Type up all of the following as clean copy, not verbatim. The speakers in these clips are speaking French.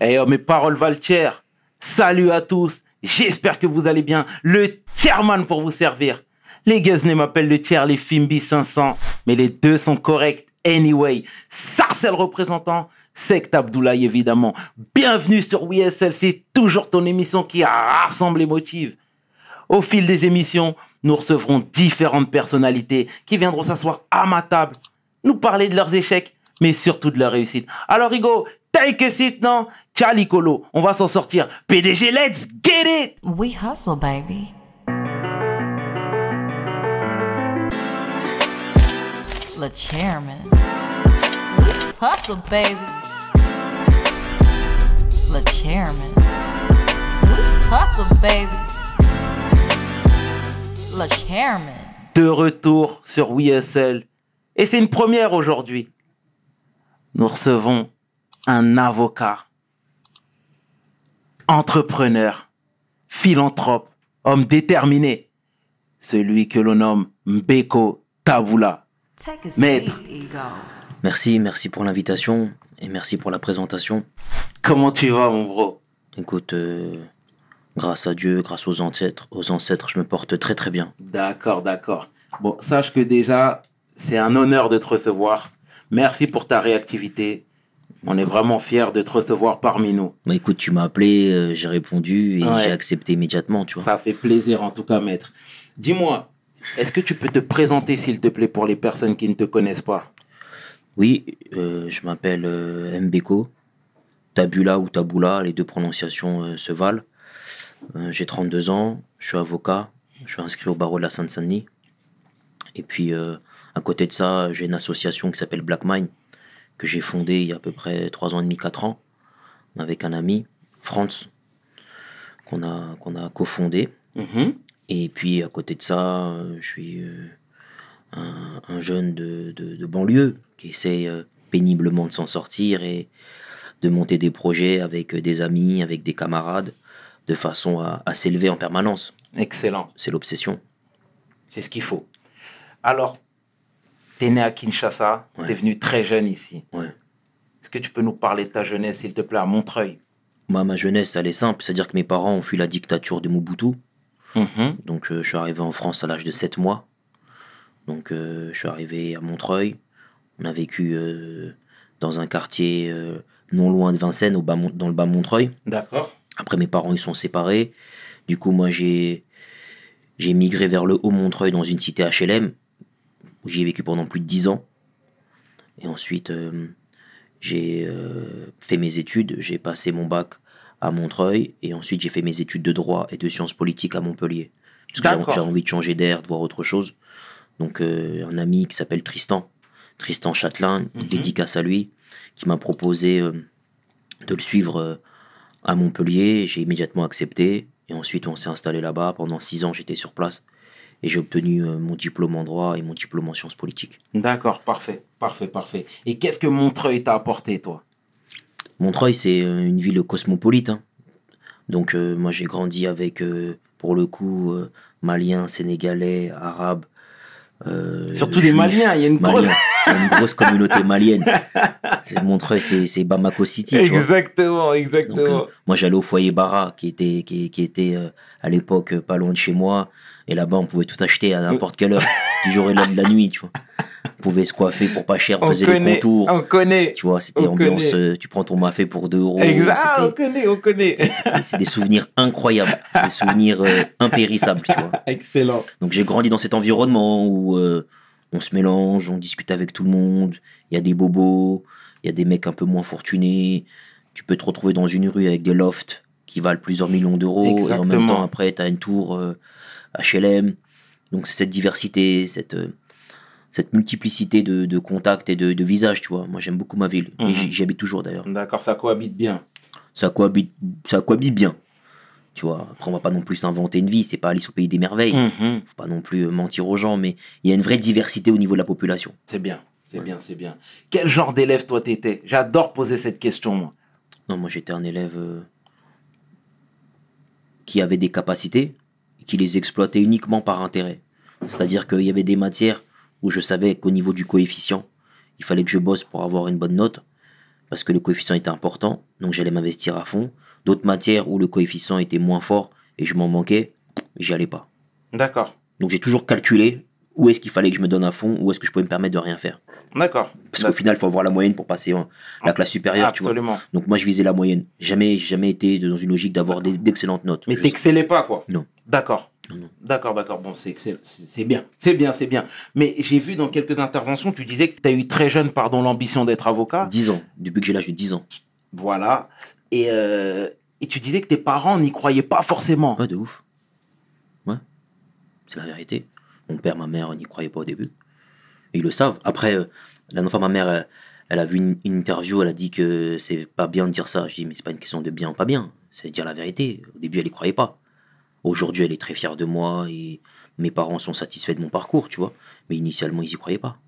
Eh oh, mes paroles valent cher. Salut à tous, j'espère que vous allez bien. Le Tierman pour vous servir. Les Guesnay m'appellent le Tier, les Fimbi 500, mais les deux sont corrects. Anyway, Sarcel représentant, Sect Abdoulaye évidemment. Bienvenue sur WSL, c'est toujours ton émission qui rassemble les motifs. Au fil des émissions, nous recevrons différentes personnalités qui viendront s'asseoir à ma table, nous parler de leurs échecs, mais surtout de leurs réussites. Alors Hugo, take a seat, non? Tchalikolo, on va s'en sortir. PDG, let's get it! We hustle, baby. Le chairman. We hustle, baby. Le chairman. We hustle, baby. Le chairman. De retour sur WSL. Et c'est une première aujourd'hui. Nous recevons un avocat, entrepreneur, philanthrope, homme déterminé. Celui que l'on nomme Mbeko Tabula. Take a Maître. seat, Ego. Merci pour l'invitation et merci pour la présentation. Comment tu vas, mon bro? Écoute, grâce à Dieu, grâce aux ancêtres, je me porte très très bien. D'accord. Bon, sache que déjà, c'est un honneur de te recevoir. Merci pour ta réactivité. On est vraiment fiers de te recevoir parmi nous. Bah écoute, tu m'as appelé, j'ai répondu et Ouais. j'ai accepté immédiatement, tu vois. Ça fait plaisir en tout cas, maître. Dis-moi, est-ce que tu peux te présenter, s'il te plaît, pour les personnes qui ne te connaissent pas? Oui, je m'appelle Mbeko, Tabula ou Tabula, les deux prononciations se valent. J'ai 32 ans, je suis avocat, je suis inscrit au barreau de la Seine-Saint-Denis. Et puis, à côté de ça, j'ai une association qui s'appelle Black Mind, que j'ai fondée il y a à peu près 3 ans et demi, 4 ans, avec un ami, Franz, qu'on a cofondé. Mhm. Et puis, à côté de ça, je suis un jeune de banlieue qui essaye péniblement de s'en sortir et de monter des projets avec des amis, avec des camarades, de façon à s'élever en permanence. Excellent, C'est l'obsession. c'est ce qu'il faut. Alors, t'es né à Kinshasa, Ouais. t'es venu très jeune ici. Ouais. Est-ce que tu peux nous parler de ta jeunesse, s'il te plaît, à Montreuil? Moi, ma jeunesse, elle est simple. C'est-à-dire que mes parents ont fui la dictature de Mobutu. Mhm. Donc, je suis arrivé en France à l'âge de 7 mois. Donc, je suis arrivé à Montreuil. On a vécu dans un quartier non loin de Vincennes, dans le bas Montreuil. D'accord. Après, mes parents, ils sont séparés. Du coup, moi, j'ai migré vers le Haut-Montreuil dans une cité HLM, où j'y ai vécu pendant plus de 10 ans. Et ensuite, j'ai fait mes études. J'ai passé mon bac à Montreuil. Et ensuite, j'ai fait mes études de droit et de sciences politiques à Montpellier. Parce que D'accord. j'avais envie de changer d'air, de voir autre chose. Donc, un ami qui s'appelle Tristan Châtelain, dédicace à lui, qui m'a proposé de le suivre à Montpellier. J'ai immédiatement accepté. Et ensuite, on s'est installé là-bas. Pendant 6 ans, j'étais sur place. Et j'ai obtenu mon diplôme en droit et mon diplôme en sciences politiques. D'accord, parfait. Et qu'est-ce que Montreuil t'a apporté, toi? Montreuil, c'est une ville cosmopolite, hein. Donc, moi, j'ai grandi avec, pour le coup, Maliens, Sénégalais, Arabes. Surtout les Juifs, Maliens, il y a une grosse... Maliens. Il y a une grosse communauté malienne. Montreuil, c'est Bamako City, tu vois. Exactement. Donc, moi, j'allais au foyer Bara, qui était à l'époque pas loin de chez moi. Et là-bas, on pouvait tout acheter à n'importe quelle heure, du jour et de la nuit, tu vois. On pouvait se coiffer pour pas cher, on faisait les contours. On connaît. Tu vois, c'était On ambiance, connaît. tu prends ton mafé pour 2 euros. Exact, C'était- on connaît. c'est des souvenirs incroyables, des souvenirs impérissables, tu vois. Excellent. Donc j'ai grandi dans cet environnement où on se mélange, on discute avec tout le monde, il y a des bobos, il y a des mecs un peu moins fortunés, tu peux te retrouver dans une rue avec des lofts qui valent plusieurs millions d'euros, et en même Exactement. temps après tu as une tour HLM. Donc c'est cette diversité, cette multiplicité de contacts et de visages, tu vois. Moi j'aime beaucoup ma ville, et j'y habite toujours d'ailleurs. D'accord, ça cohabite bien. Ça cohabite bien. Tu vois, après on va pas non plus s'inventer une vie, c'est pas Alice au pays des merveilles. Mhm. Faut pas non plus mentir aux gens, mais il y a une vraie diversité au niveau de la population. C'est bien. Quel genre d'élève, toi, t'étais? J'adore poser cette question, moi. Non, moi j'étais un élève qui avait des capacités, qui les exploitait uniquement par intérêt. C'est-à-dire qu'il y avait des matières où je savais qu'au niveau du coefficient, il fallait que je bosse pour avoir une bonne note. parce que le coefficient était important, donc j'allais m'investir à fond. D'autres matières où le coefficient était moins fort et je m'en manquais, j'y allais pas. D'accord. Donc j'ai toujours calculé où est-ce qu'il fallait que je me donne à fond, où est-ce que je pouvais me permettre de rien faire. D'accord. Parce qu'au final, il faut avoir la moyenne pour passer la classe supérieure, tu vois. Absolument. Donc moi, je visais la moyenne. J'ai jamais été dans une logique d'avoir d'excellentes notes. Mais t'excellais pas, quoi. Non. D'accord. Non. D'accord. Bon, c'est excellent. C'est bien. C'est bien. Mais j'ai vu dans quelques interventions, tu disais que tu as eu très jeune, l'ambition d'être avocat. 10 ans, depuis que j'ai l'âge de 10 ans. Voilà. Et tu disais que tes parents n'y croyaient pas forcément. Ouais, de ouf. Ouais. C'est la vérité. Mon père, ma mère n'y croyaient pas au début. Et ils le savent. Après, la dernière fois, ma mère, elle a vu une interview, elle a dit que c'est pas bien de dire ça. Je dis, mais c'est pas une question de bien ou pas bien. C'est de dire la vérité. Au début, elle y croyait pas. Aujourd'hui, elle est très fière de moi et mes parents sont satisfaits de mon parcours, tu vois. Mais initialement, ils y croyaient pas.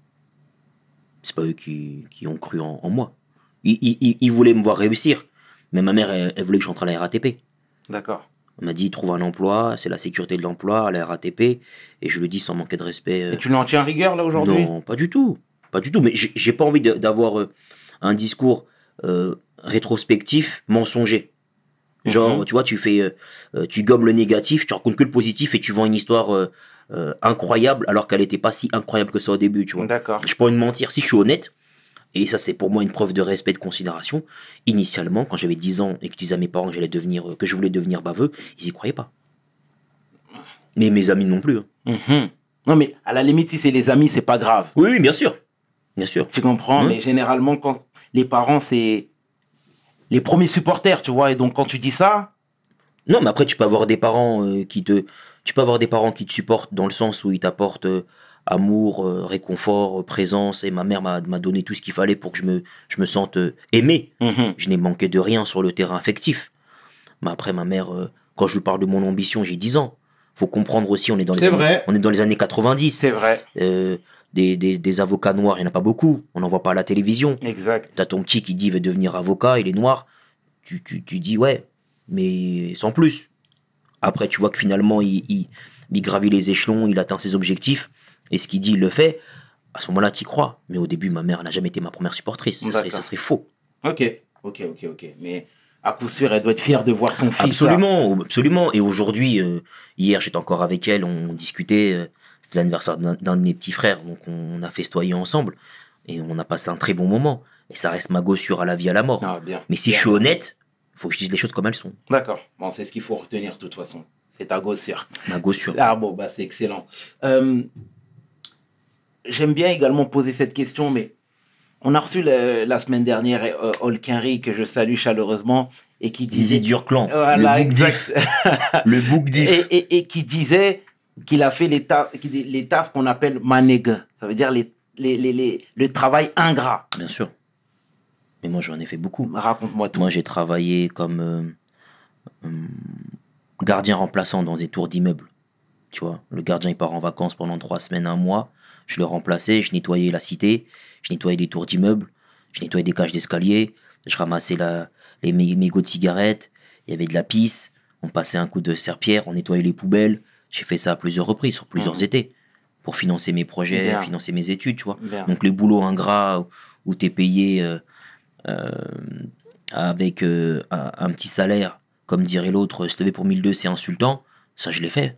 C'est pas eux qui ont cru en moi. Ils voulaient me voir réussir. Mais ma mère, elle voulait que je rentre à la RATP. D'accord. Elle m'a dit, trouve un emploi, c'est la sécurité de l'emploi à la RATP. Et je le dis sans manquer de respect. Et tu l'en tiens rigueur, là, aujourd'hui? Non, pas du tout. Pas du tout. Mais j'ai pas envie d'avoir un discours rétrospectif, mensonger. Genre, tu vois, tu gommes le négatif, tu racontes que le positif et tu vends une histoire incroyable alors qu'elle n'était pas si incroyable que ça au début, tu vois. D'accord. Je peux pas me mentir. Si je suis honnête, et ça c'est pour moi une preuve de respect et de considération, initialement, quand j'avais 10 ans et que je disais à mes parents que je voulais devenir baveux, ils y croyaient pas. Mais mes amis non plus. Hein. Non, mais à la limite, si c'est les amis, c'est pas grave. Oui, bien sûr. Bien sûr. Tu comprends? Mais généralement, quand les parents, c'est les premiers supporters, tu vois. Et donc, quand tu dis ça... Non, mais après, tu peux avoir des parents qui te supportent dans le sens où ils t'apportent amour, réconfort, présence. Et ma mère m'a donné tout ce qu'il fallait pour que je me sente aimé. Je n'ai manqué de rien sur le terrain affectif. Mais après, ma mère, quand je lui parle de mon ambition, j'ai 10 ans. Faut comprendre aussi, on est dans les années 90. C'est vrai. Des avocats noirs, il n'y en a pas beaucoup. On n'en voit pas à la télévision. Exact. T'as ton petit qui dit il veut devenir avocat, il est noir. Tu dis ouais, mais sans plus. Après, tu vois que finalement, il gravit les échelons, il atteint ses objectifs. Et ce qu'il dit, il le fait. À ce moment-là, tu y crois. Mais au début, ma mère n'a jamais été ma première supportrice. Ça serait faux. Ok. Mais à coup sûr, elle doit être fière de voir son fils. Absolument. Et aujourd'hui, hier, j'étais encore avec elle, on discutait. C'était l'anniversaire d'un de mes petits frères, donc on a festoyé ensemble. Et on a passé un très bon moment. Et ça reste ma gossure à la vie, à la mort. Ah, bien. Mais si je suis honnête, il faut que je dise les choses comme elles sont. D'accord. Bon, c'est ce qu'il faut retenir de toute façon. C'est ta gossure. Ma gossure. Ah bon, bah c'est excellent. J'aime bien également poser cette question, mais on a reçu la semaine dernière Olkinry, que je salue chaleureusement, et qui disait... Didier Durclan. Voilà, le bouc diff. Le bouc diff. Et qui disait qu'il a fait les tafs qu'on appelle manègue. Ça veut dire le travail ingrat. Bien sûr. Mais moi, j'en ai fait beaucoup. Raconte-moi tout. Moi, j'ai travaillé comme gardien remplaçant dans des tours d'immeubles. Tu vois, le gardien, il part en vacances pendant 3 semaines, 1 mois. Je le remplaçais, je nettoyais la cité, je nettoyais des tours d'immeubles, je nettoyais des cages d'escalier, je ramassais les mégots de cigarettes, il y avait de la pisse, on passait un coup de serpillère, on nettoyait les poubelles. J'ai fait ça à plusieurs reprises, sur plusieurs étés, pour financer mes projets, Bien. financer mes études, tu vois. Bien. Donc les boulots ingrats où t'es payé avec un petit salaire, comme dirait l'autre, se lever pour 1 200, c'est insultant, ça je l'ai fait.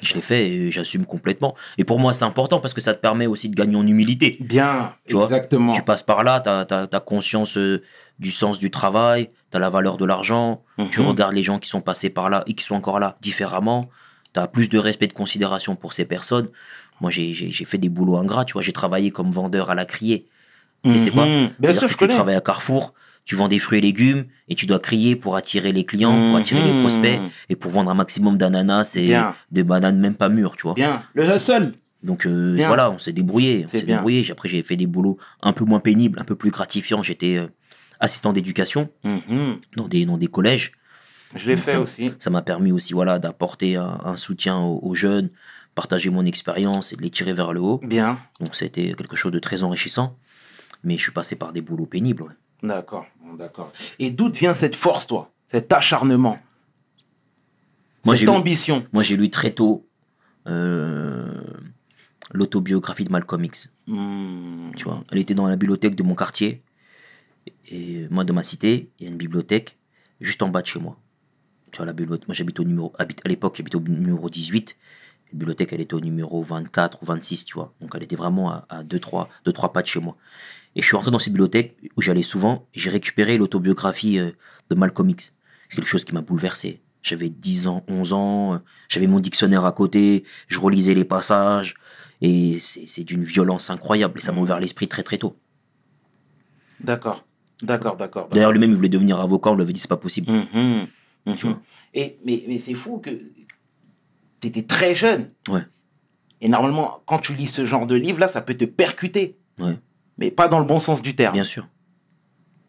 Je l'ai fait et j'assume complètement. Et pour moi, c'est important parce que ça te permet aussi de gagner en humilité. Bien, tu vois, exactement. tu passes par là, t'as conscience du sens du travail, t'as la valeur de l'argent, tu regardes les gens qui sont passés par là et qui sont encore là différemment, t'as plus de respect et de considération pour ces personnes. Moi, j'ai fait des boulots ingrats, tu vois, j'ai travaillé comme vendeur à la criée. Tu sais, c'est quoi? Bien sûr, je connais. Tu travailles à Carrefour, tu vends des fruits et légumes et tu dois crier pour attirer les clients, pour attirer les prospects et pour vendre un maximum d'ananas et de bananes même pas mûres, tu vois. Bien, le hustle. Donc voilà, on s'est débrouillé. Après, j'ai fait des boulots un peu moins pénibles, un peu plus gratifiants. J'étais assistant d'éducation dans des collèges. Je l'ai fait aussi. Ça m'a permis aussi d'apporter un soutien aux jeunes, partager mon expérience et de les tirer vers le haut. Bien. Donc c'était quelque chose de très enrichissant. Mais je suis passé par des boulots pénibles. Ouais. D'accord. Et d'où vient cette force, toi? Cet acharnement? Cette ambition? Moi, j'ai lu très tôt l'autobiographie de Malcolm X. Tu vois, elle était dans la bibliothèque de mon quartier. Et moi, dans ma cité, il y a une bibliothèque juste en bas de chez moi. Tu vois, la bibliothèque, moi, à l'époque, j'habitais au numéro 18. La bibliothèque, elle était au numéro 24 ou 26, tu vois. Donc, elle était vraiment à 2-3 pas de chez moi. Et je suis rentré dans cette bibliothèque où j'allais souvent. Et j'ai récupéré l'autobiographie de Malcolm X. C'est quelque chose qui m'a bouleversé. J'avais 10 ans, 11 ans. J'avais mon dictionnaire à côté. Je relisais les passages. Et c'est d'une violence incroyable. Et ça m'a ouvert l'esprit très, très tôt. D'accord. D'ailleurs, lui-même, il voulait devenir avocat. On lui avait dit, c'est pas possible. Tu vois. Mais c'est fou que tu étais très jeune. Ouais. Et normalement, quand tu lis ce genre de livre-là, ça peut te percuter. Ouais. Mais pas dans le bon sens du terme. Bien sûr.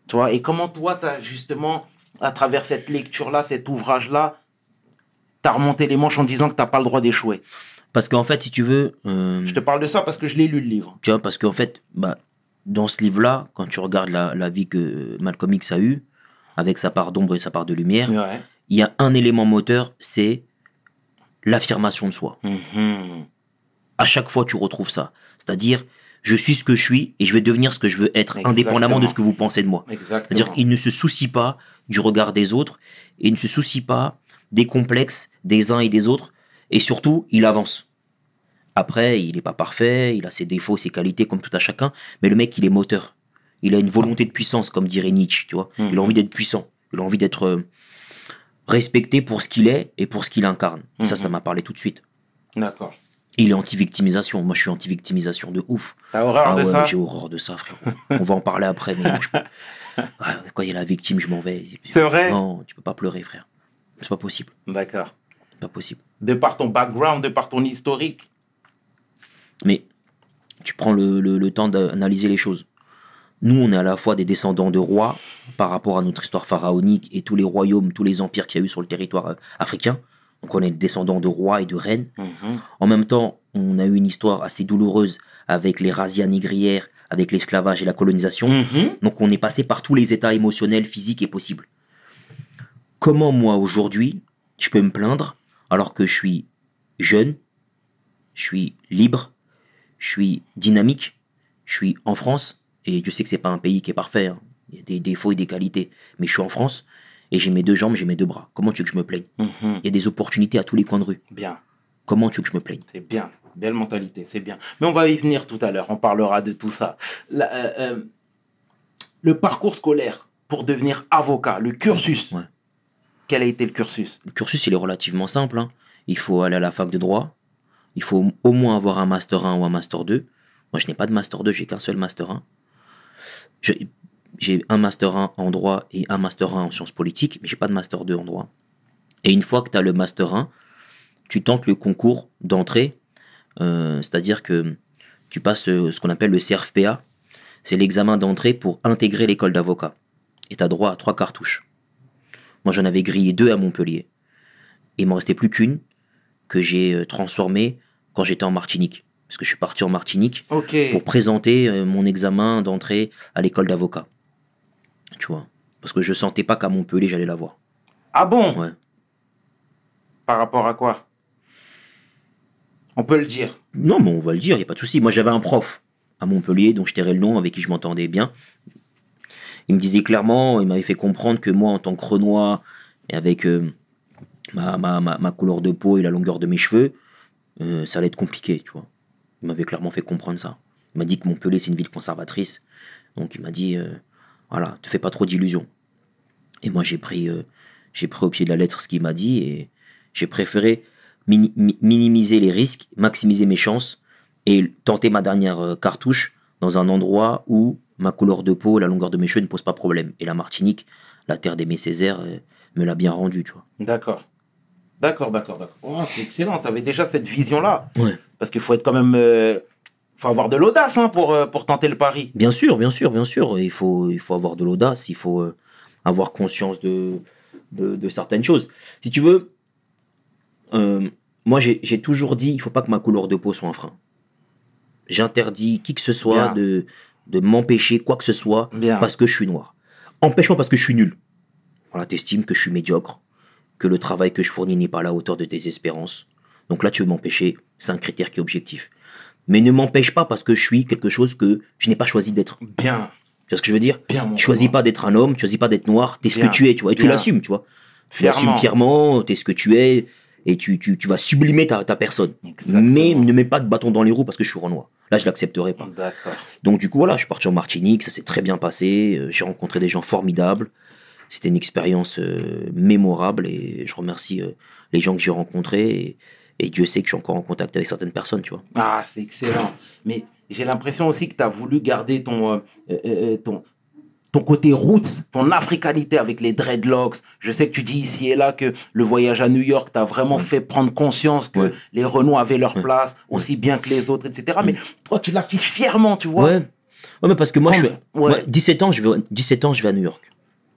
Tu vois, et comment toi, tu as justement, à travers cette lecture-là, cet ouvrage-là, tu as remonté les manches en disant que tu n'as pas le droit d'échouer. Parce qu'en fait, si tu veux... Je te parle de ça parce que je l'ai lu, le livre. Tu vois, parce qu'en fait, dans ce livre-là, quand tu regardes la vie que Malcolm X a eue, avec sa part d'ombre et sa part de lumière, Ouais. il y a un élément moteur, c'est l'affirmation de soi. À chaque fois, tu retrouves ça. C'est-à-dire, je suis ce que je suis et je vais devenir ce que je veux être, Exactement. indépendamment de ce que vous pensez de moi. Exactement. C'est-à-dire qu'il ne se soucie pas du regard des autres et il ne se soucie pas des complexes des uns et des autres. Et surtout, il avance. Après, il n'est pas parfait, il a ses défauts, ses qualités, comme tout à chacun, mais le mec, il est moteur. Il a une volonté de puissance, comme dirait Nietzsche, tu vois. Il a envie d'être puissant. Il a envie d'être respecté pour ce qu'il est et pour ce qu'il incarne. Ça m'a parlé tout de suite. D'accord. Et il est anti-victimisation. Moi, je suis anti-victimisation de ouf. T'as horreur de ça? J'ai horreur de ça, frérot. On va en parler après, mais moi, quand il y a la victime, je m'en vais. C'est vrai? Non, tu peux pas pleurer, frère. C'est pas possible. D'accord. Pas possible. De par ton background, de par ton historique. Mais tu prends le temps d'analyser les choses. Nous, on est à la fois des descendants de rois par rapport à notre histoire pharaonique et tous les royaumes, tous les empires qu'il y a eu sur le territoire africain. Donc, on est descendants de rois et de reines. En même temps, on a eu une histoire assez douloureuse avec les razzias négrières, avec l'esclavage et la colonisation. Donc, on est passé par tous les états émotionnels, physiques et possibles. Comment, moi, aujourd'hui, je peux me plaindre alors que je suis jeune, je suis libre, je suis dynamique, je suis en France, et je sais que c'est pas un pays qui est parfait, hein. Il y a des défauts et des qualités, mais je suis en France, et j'ai mes 2 jambes, j'ai mes 2 bras. Comment tu veux que je me plaigne? Il y a des opportunités à tous les coins de rue. Bien. Comment tu veux que je me plaigne? C'est bien. Belle mentalité, c'est bien. Mais on va y venir tout à l'heure, on parlera de tout ça. Le parcours scolaire pour devenir avocat, le cursus. Ouais. Quel a été le cursus? Le cursus, il est relativement simple, hein. Il faut aller à la fac de droit, il faut au moins avoir un master 1 ou un master 2. Moi, je n'ai pas de master 2, j'ai qu'un seul master 1. J'ai un master 1 en droit et un master 1 en sciences politiques, mais j'ai pas de master 2 en droit. Et une fois que tu as le master 1, tu tentes le concours d'entrée, c'est-à-dire que tu passes ce qu'on appelle le CRFPA, c'est l'examen d'entrée pour intégrer l'école d'avocat. Et tu as droit à 3 cartouches. Moi, j'en avais grillé 2 à Montpellier. Et il m'en restait plus qu'une que j'ai transformée quand j'étais en Martinique. Parce que je suis parti en Martinique pour présenter mon examen d'entrée à l'école d'avocat. Tu vois. Parce que je sentais pas qu'à Montpellier, j'allais l'avoir. Ah bon? Ouais. Par rapport à quoi? On peut le dire. Non, mais on va le dire, il n'y a pas de souci. Moi, j'avais un prof à Montpellier, dont je tairai le nom, avec qui je m'entendais bien. Il me disait clairement, il m'avait fait comprendre que moi, en tant que Renoir, et avec ma couleur de peau et la longueur de mes cheveux, ça allait être compliqué, tu vois. Il m'avait clairement fait comprendre ça. Il m'a dit que Montpellier, c'est une ville conservatrice. Donc, il m'a dit, voilà, te fais pas trop d'illusions. Et moi, j'ai pris au pied de la lettre ce qu'il m'a dit et j'ai préféré minimiser les risques, maximiser mes chances et tenter ma dernière cartouche dans un endroit où ma couleur de peau, la longueur de mes cheveux ne pose pas problème. Et la Martinique, la terre d'Aimé Césaire, me l'a bien rendu, tu vois. D'accord. Oh, c'est excellent, tu avais déjà cette vision-là. Ouais. Parce qu'il faut être quand même... faut avoir de l'audace hein, pour tenter le pari. Bien sûr. Il faut avoir de l'audace, il faut avoir conscience de certaines choses. Si tu veux, moi j'ai toujours dit, il ne faut pas que ma couleur de peau soit un frein. J'interdis qui que ce soit de m'empêcher quoi que ce soit parce que je suis noir. Empêche-moi parce que je suis nul. Voilà, t'estimes que je suis médiocre, que le travail que je fournis n'est pas à la hauteur de tes espérances. Donc là, tu veux m'empêcher, c'est un critère qui est objectif. Mais ne m'empêche pas parce que je suis quelque chose que je n'ai pas choisi d'être. Bien. vois ce que je veux dire? Bien, mon Tu choisis commandant. pas d'être un homme, tu choisis pas d'être noir, t'es ce que Bien. tu es, tu vois, et tu Bien. l'assumes, tu vois. Tu Fièrement. l'assumes fièrement, t'es ce que tu es, et tu vas sublimer ta personne. Exactement. Mais ne mets pas de bâton dans les roues parce que je suis renois. Là, je l'accepterai pas. D'accord. Donc du coup, voilà, je suis parti en Martinique, ça s'est très bien passé, j'ai rencontré des gens formidables, c'était une expérience mémorable, et je remercie les gens que j'ai rencontrés, et Dieu sait que je suis encore en contact avec certaines personnes, tu vois. Ah, c'est excellent. Mais j'ai l'impression aussi que tu as voulu garder ton côté roots, ton africanité avec les dreadlocks. Je sais que tu dis ici et là que le voyage à New York t'a vraiment fait prendre conscience que Ouais. les Renois avaient leur place, aussi bien que les autres, etc. Mais toi, tu l'affiches fièrement, tu vois. Ouais, mais parce que moi, Quand- je suis, ouais. moi, 17 ans, je vais à New York.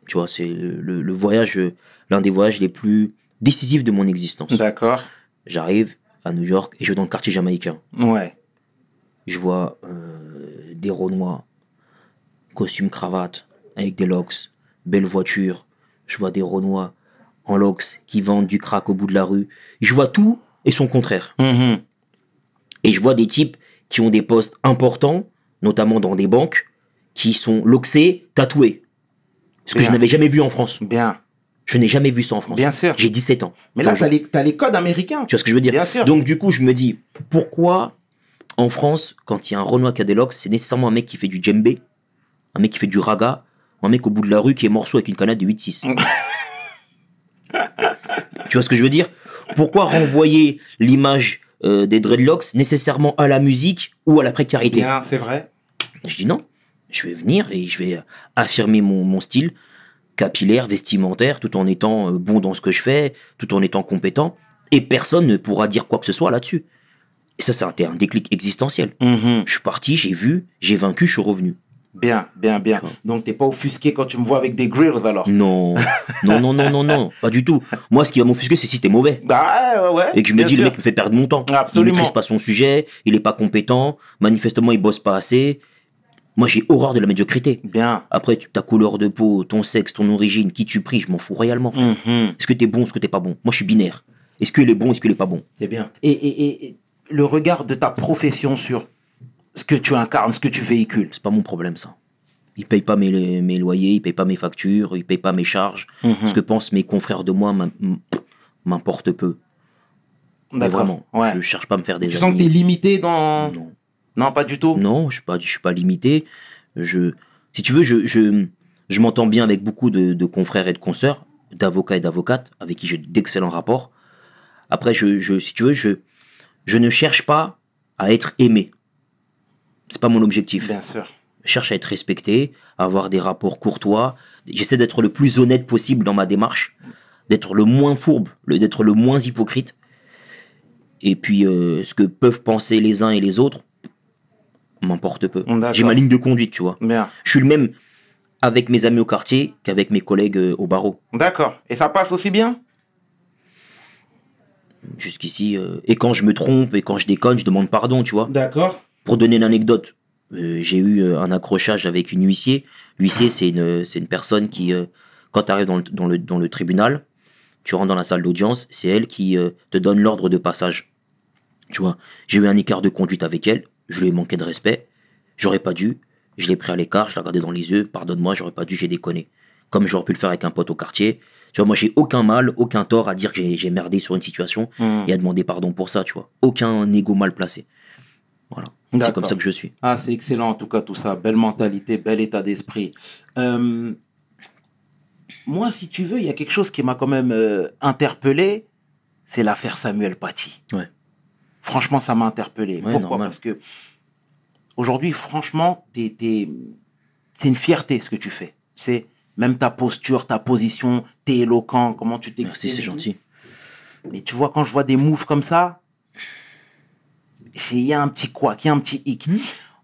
Tu vois, c'est le voyage, l'un des voyages les plus décisifs de mon existence. D'accord. J'arrive à New York et je vais dans le quartier jamaïcain. Ouais. Je vois des Renois, costume cravate, avec des locks, belle voiture. Je vois des Renois en locks qui vendent du crack au bout de la rue. Je vois tout et son contraire. Mhm. Et je vois des types qui ont des postes importants, notamment dans des banques, qui sont loxés, tatoués. Ce que Bien. je n'avais jamais vu en France. Bien. Je n'ai jamais vu ça en France. Bien sûr. J'ai 17 ans. Mais là, Donc, t'as les codes américains. tu vois ce que je veux dire? Bien sûr. Donc du coup, je me dis, pourquoi en France, quand il y a un Renoir qui a des locks, c'est nécessairement un mec qui fait du djembé, un mec qui fait du raga, un mec au bout de la rue qui est morceau avec une canette de 8-6. Tu vois ce que je veux dire? Pourquoi renvoyer l'image des dreadlocks nécessairement à la musique ou à la précarité? Bien, c'est vrai. Je dis non, je vais venir et je vais affirmer mon style capillaire, vestimentaire, tout en étant bon dans ce que je fais, tout en étant compétent, et personne ne pourra dire quoi que ce soit là-dessus. Et ça, c'est un déclic existentiel. Mhm. Je suis parti, j'ai vu, j'ai vaincu, je suis revenu. Bien, bien, bien. Donc, t'es pas offusqué quand tu me vois avec des grills, alors. Non, non, pas du tout. Moi, ce qui va m'offusquer, c'est si t'es mauvais. Bah, ouais. Et que je me bien dis, le sûr. mec me fait perdre mon temps. Absolument. Il maîtrise pas son sujet, il est pas compétent, manifestement, il bosse pas assez. Moi, j'ai horreur de la médiocrité. Bien. Après, ta couleur de peau, ton sexe, ton origine, qui tu pries, je m'en fous royalement. frère. Mhm. Est-ce que t'es bon, est-ce que t'es pas bon? Moi, je suis binaire. Est-ce qu'il est bon, est-ce qu'il est pas bon? C'est bien. Et le regard de ta profession sur ce que tu incarnes, ce que tu véhicules. C'est pas mon problème, ça. Il paye pas mes loyers, il paye pas mes factures, il paye pas mes charges. Ce que pensent mes confrères de moi m'importe peu. Mais D'accord. vraiment, Ouais. je cherche pas à me faire des Tu sens que t'es amis. limité dans... Non. Non, pas du tout. Non, je suis pas limité. Si tu veux, je m'entends bien avec beaucoup de confrères et de consoeurs, d'avocats et d'avocates, avec qui j'ai d'excellents rapports. Après, si tu veux, je ne cherche pas à être aimé. C'est pas mon objectif. Bien sûr. Je cherche à être respecté, à avoir des rapports courtois. J'essaie d'être le plus honnête possible dans ma démarche, d'être le moins fourbe, d'être le moins hypocrite. Et puis, ce que peuvent penser les uns et les autres m'importe peu. D'accord. J'ai ma ligne de conduite, tu vois. Bien. Je suis le même avec mes amis au quartier qu'avec mes collègues au barreau. D'accord. Et ça passe aussi bien? Jusqu'ici. Et quand je me trompe et quand je déconne, je demande pardon, tu vois. D'accord. Pour donner une anecdote, j'ai eu un accrochage avec une huissier. L'huissier, c'est une personne qui, quand tu arrives dans le tribunal, tu rentres dans la salle d'audience, c'est elle qui te donne l'ordre de passage. Tu vois, j'ai eu un écart de conduite avec elle, je lui ai manqué de respect, j'aurais pas dû, je l'ai pris à l'écart, je l'ai regardé dans les yeux, pardonne-moi, j'aurais pas dû, j'ai déconné. Comme j'aurais pu le faire avec un pote au quartier. Tu vois, moi, j'ai aucun mal, aucun tort à dire que j'ai merdé sur une situation et à demander pardon pour ça, tu vois. Aucun ego mal placé. Voilà. C'est D'accord. comme ça que je suis. Ah, c'est excellent en tout cas tout ça. Belle mentalité, bel état d'esprit. Moi, si tu veux, il y a quelque chose qui m'a quand même interpellé, c'est l'affaire Samuel Paty. Ouais. Franchement, ça m'a interpellé. Ouais, Pourquoi? normal. Parce que aujourd'hui, franchement, c'est une fierté ce que tu fais. C'est même ta posture, ta position, t'es éloquent, comment tu t'exprimes. Merci, c'est gentil. Mais tu vois, quand je vois des moves comme ça, il y a un petit couac, il y a un petit hic.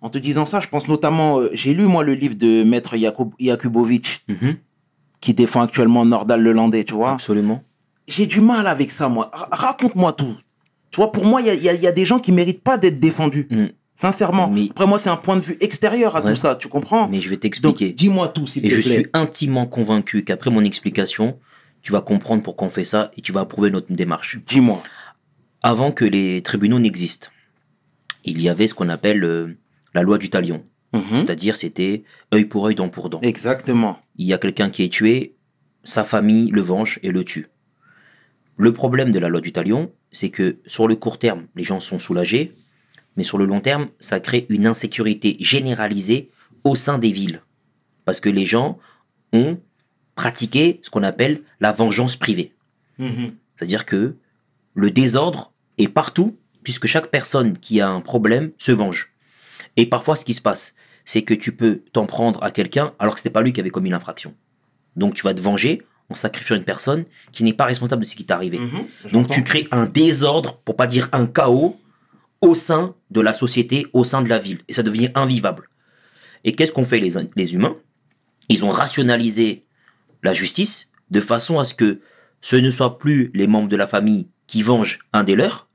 En te disant ça, je pense notamment, j'ai lu moi le livre de Maître Jakubovic, qui défend actuellement Nordal Lelandais, tu vois. Absolument. J'ai du mal avec ça, moi. Raconte-moi tout. Tu vois, pour moi, il y a des gens qui méritent pas d'être défendus. Sincèrement. Mais- Après, moi, c'est un point de vue extérieur à Ouais. tout ça, tu comprends? Mais je vais Donc, t'expliquer. dis-moi tout, s'il Et te je plaît. suis intimement convaincu qu'après mon explication, tu vas comprendre pourquoi on fait ça et tu vas approuver notre démarche. Dis-moi. Avant que les tribunaux n'existent, il y avait ce qu'on appelle la loi du talion. C'est-à-dire, c'était œil pour œil, dent pour dent. Exactement. Il y a quelqu'un qui est tué, sa famille le venge et le tue. Le problème de la loi du talion, c'est que sur le court terme, les gens sont soulagés, mais sur le long terme, ça crée une insécurité généralisée au sein des villes. Parce que les gens ont pratiqué ce qu'on appelle la vengeance privée. C'est-à-dire que le désordre est partout, puisque chaque personne qui a un problème se venge. Et parfois, ce qui se passe, c'est que tu peux t'en prendre à quelqu'un alors que ce n'est pas lui qui avait commis l'infraction. Donc tu vas te venger en sacrifiant une personne qui n'est pas responsable de ce qui t'est arrivé. Donc tu crées un désordre, pour pas dire un chaos, au sein de la société, au sein de la ville. Et ça devient invivable. Et qu'est-ce qu'ont fait les humains? Ils ont rationalisé la justice de façon à ce que ce ne soit plus les membres de la famille qui vengent un des leurs,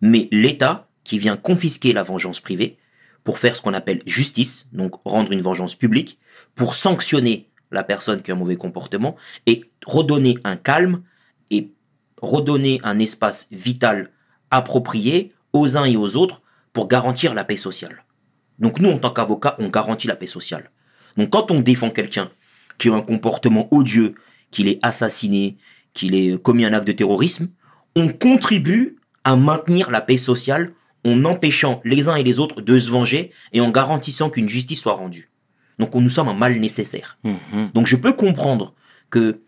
mais l'État qui vient confisquer la vengeance privée pour faire ce qu'on appelle justice, donc rendre une vengeance publique, pour sanctionner la personne qui a un mauvais comportement et redonner un calme et redonner un espace vital approprié aux uns et aux autres pour garantir la paix sociale. Donc nous, en tant qu'avocats, on garantit la paix sociale. Donc quand on défend quelqu'un qui a un comportement odieux, qu'il ait assassiné, qu'il ait commis un acte de terrorisme, on contribue à maintenir la paix sociale en empêchant les uns et les autres de se venger et en garantissant qu'une justice soit rendue. Donc nous sommes un mal nécessaire. Donc je peux comprendre que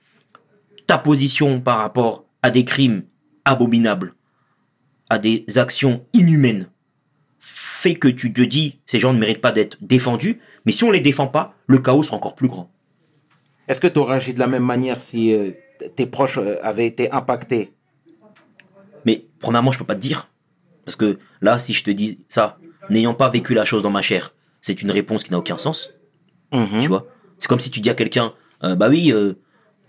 ta position par rapport à des crimes abominables, à des actions inhumaines, fait que tu te dis ces gens ne méritent pas d'être défendus, mais si on ne les défend pas, le chaos sera encore plus grand. Est-ce que tu aurais agi de la même manière si tes proches avaient été impactés? Mais premièrement, je ne peux pas te dire. Parce que là, si je te dis ça, n'ayant pas vécu la chose dans ma chair, c'est une réponse qui n'a aucun sens. Tu vois, c'est comme si tu dis à quelqu'un, bah oui,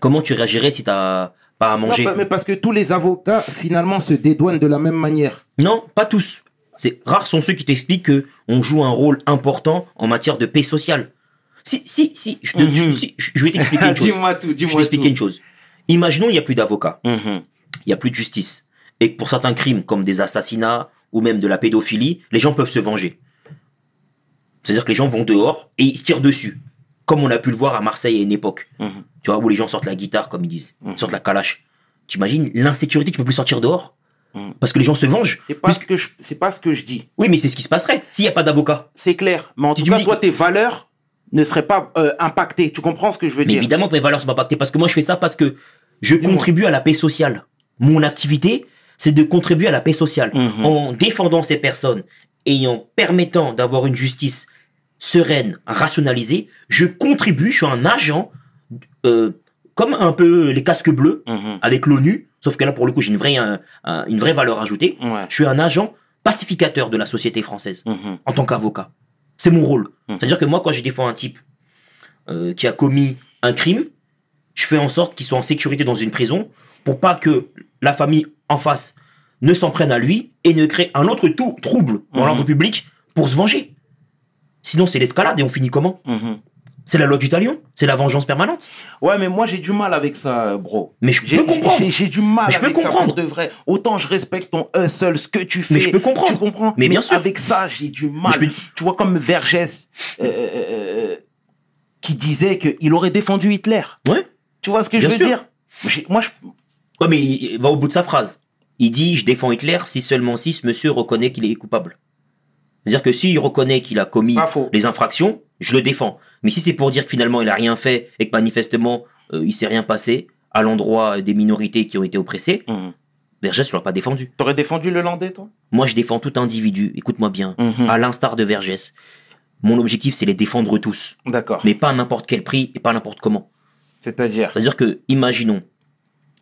comment tu réagirais si tu n'as pas à manger? Non, mais parce que tous les avocats, finalement, se dédouanent de la même manière. Non, pas tous. Rares sont ceux qui t'expliquent qu'on joue un rôle important en matière de paix sociale. Si, je vais t'expliquer une chose. Dis-moi tout, Je vais t'expliquer une chose. Imaginons il n'y a plus d'avocats, il n'y a plus de justice, et que pour certains crimes comme des assassinats ou même de la pédophilie, les gens peuvent se venger. C'est-à-dire que les gens vont dehors et ils se tirent dessus, comme on a pu le voir à Marseille à une époque. Tu vois, où les gens sortent la guitare, comme ils disent, sortent la calache. Tu imagines l'insécurité, tu peux plus sortir dehors parce que les gens se vengent. C'est pas ce que je dis. Oui, mais c'est ce qui se passerait s'il n'y a pas d'avocat. C'est clair. Mais en tout cas, toi, tes valeurs ne seraient pas impactées. Tu comprends ce que je veux dire? Mais évidemment, mes valeurs sont pas impactées parce que moi, je fais ça parce que je contribue à la paix sociale. Mon activité, c'est de contribuer à la paix sociale en défendant ces personnes et en permettant d'avoir une justice sereine, rationalisée. Je contribue, je suis un agent, comme un peu les casques bleus avec l'ONU, sauf que là, pour le coup, j'ai une vraie valeur ajoutée. Je suis un agent pacificateur de la société française en tant qu'avocat. C'est mon rôle. C'est-à-dire que moi, quand je défends un type qui a commis un crime, je fais en sorte qu'il soit en sécurité dans une prison pour pas que la famille en face ne s'en prenne à lui et ne crée un autre trouble dans l'ordre public pour se venger. Sinon, c'est l'escalade et on finit comment? C'est la loi du talion, c'est la vengeance permanente. Ouais, mais moi j'ai du mal avec ça, bro. Mais je peux comprendre. J'ai du mal mais avec ça pour de vrai. Autant je respecte ton hustle, ce que tu fais. Mais je peux comprendre. Tu comprends? Mais bien sûr. Avec ça, j'ai du mal. Tu vois, comme Vergès qui disait qu'il aurait défendu Hitler. Ouais. Tu vois ce que je veux dire? Moi, Ouais, mais il va au bout de sa phrase. Il dit, je défends Hitler si seulement si ce monsieur reconnaît qu'il est coupable. C'est-à-dire que s'il reconnaît qu'il a commis les infractions, je le défends. Mais si c'est pour dire que finalement il a rien fait et que manifestement il s'est rien passé à l'endroit des minorités qui ont été oppressées, Vergès ne l'a pas défendu. T'aurais défendu le Landais, toi? Moi, je défends tout individu. Écoute-moi bien. À l'instar de Vergès, mon objectif, c'est les défendre tous. D'accord. Mais pas à n'importe quel prix et pas n'importe comment. C'est-à-dire que, imaginons,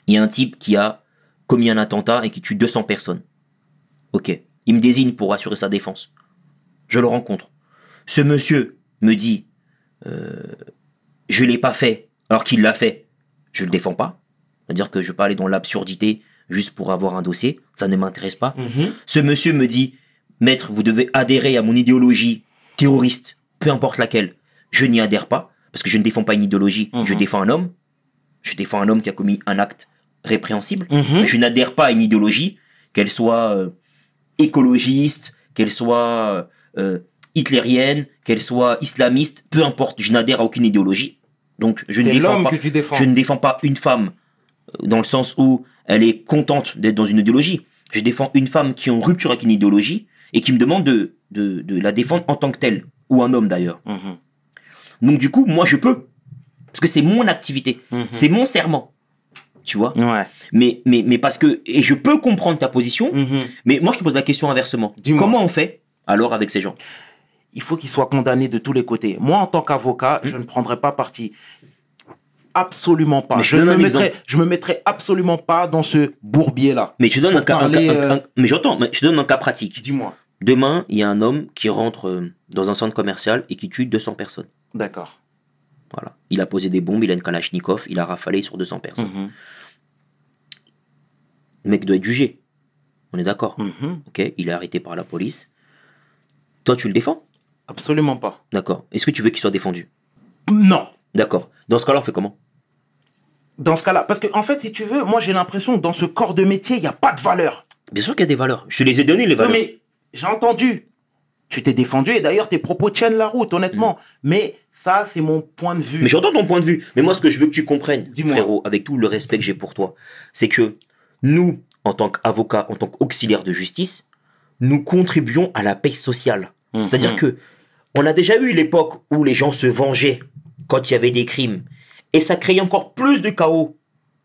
il y a un type qui a commis un attentat et qui tue 200 personnes. Ok. Il me désigne pour assurer sa défense. Je le rencontre. Ce monsieur me dit je l'ai pas fait alors qu'il l'a fait. Je le défends pas. C'est-à-dire que je vais pas aller dans l'absurdité juste pour avoir un dossier. Ça ne m'intéresse pas. Ce monsieur me dit maître, vous devez adhérer à mon idéologie terroriste, peu importe laquelle. Je n'y adhère pas parce que je ne défends pas une idéologie. Je défends un homme. Je défends un homme qui a commis un acte répréhensible. Mais je n'adhère pas à une idéologie, qu'elle soit écologiste, qu'elle soit hitlérienne, qu'elle soit islamiste, peu importe, je n'adhère à aucune idéologie. Donc je ne C'est défends l'homme pas, que tu défends. je ne défends pas une femme dans le sens où elle est contente d'être dans une idéologie. Je défends une femme qui est en rupture avec une idéologie et qui me demande de la défendre en tant que telle, ou un homme d'ailleurs. Mhm. Donc du coup, moi je peux, parce que c'est mon activité, c'est mon serment, tu vois. Ouais. Mais parce que, et je peux comprendre ta position, Mhm. mais moi je te pose la question inversement. Dis-moi. Comment on fait alors avec ces gens? Il faut qu'ils soient condamnés de tous les côtés. Moi, en tant qu'avocat, je ne prendrai pas parti. Absolument pas. Mais je donne un exemple. Je me mettrai absolument pas dans ce bourbier-là. Mais je te donne Pour parler, mais j'entends, mais je te donne un cas pratique. Dis-moi. Demain, il y a un homme qui rentre dans un centre commercial et qui tue 200 personnes. D'accord. Voilà. Il a posé des bombes, il a une Kalachnikov, il a rafalé sur 200 personnes. Mhm. Le mec doit être jugé. On est d'accord. Mhm. Ok, il est arrêté par la police. Toi, tu le défends? Absolument pas. D'accord. Est-ce que tu veux qu'il soit défendu? Non. D'accord. Dans ce cas-là, on fait comment? Dans ce cas-là, parce que en fait, si tu veux, moi j'ai l'impression que dans ce corps de métier, il n'y a pas de valeur. Bien sûr qu'il y a des valeurs. Je te les ai données, les Non, valeurs. mais j'ai entendu. Tu t'es défendu et d'ailleurs tes propos tiennent la route, honnêtement. Mais ça, c'est mon point de vue. Mais j'entends ton point de vue. Mais moi, ce que je veux que tu comprennes, Dis-moi. frérot, avec tout le respect que j'ai pour toi, c'est que nous, en tant qu'avocats, en tant qu'auxiliaires de justice, nous contribuons à la paix sociale. C'est-à-dire que on a déjà eu l'époque où les gens se vengeaient quand il y avait des crimes. Et ça créait encore plus de chaos.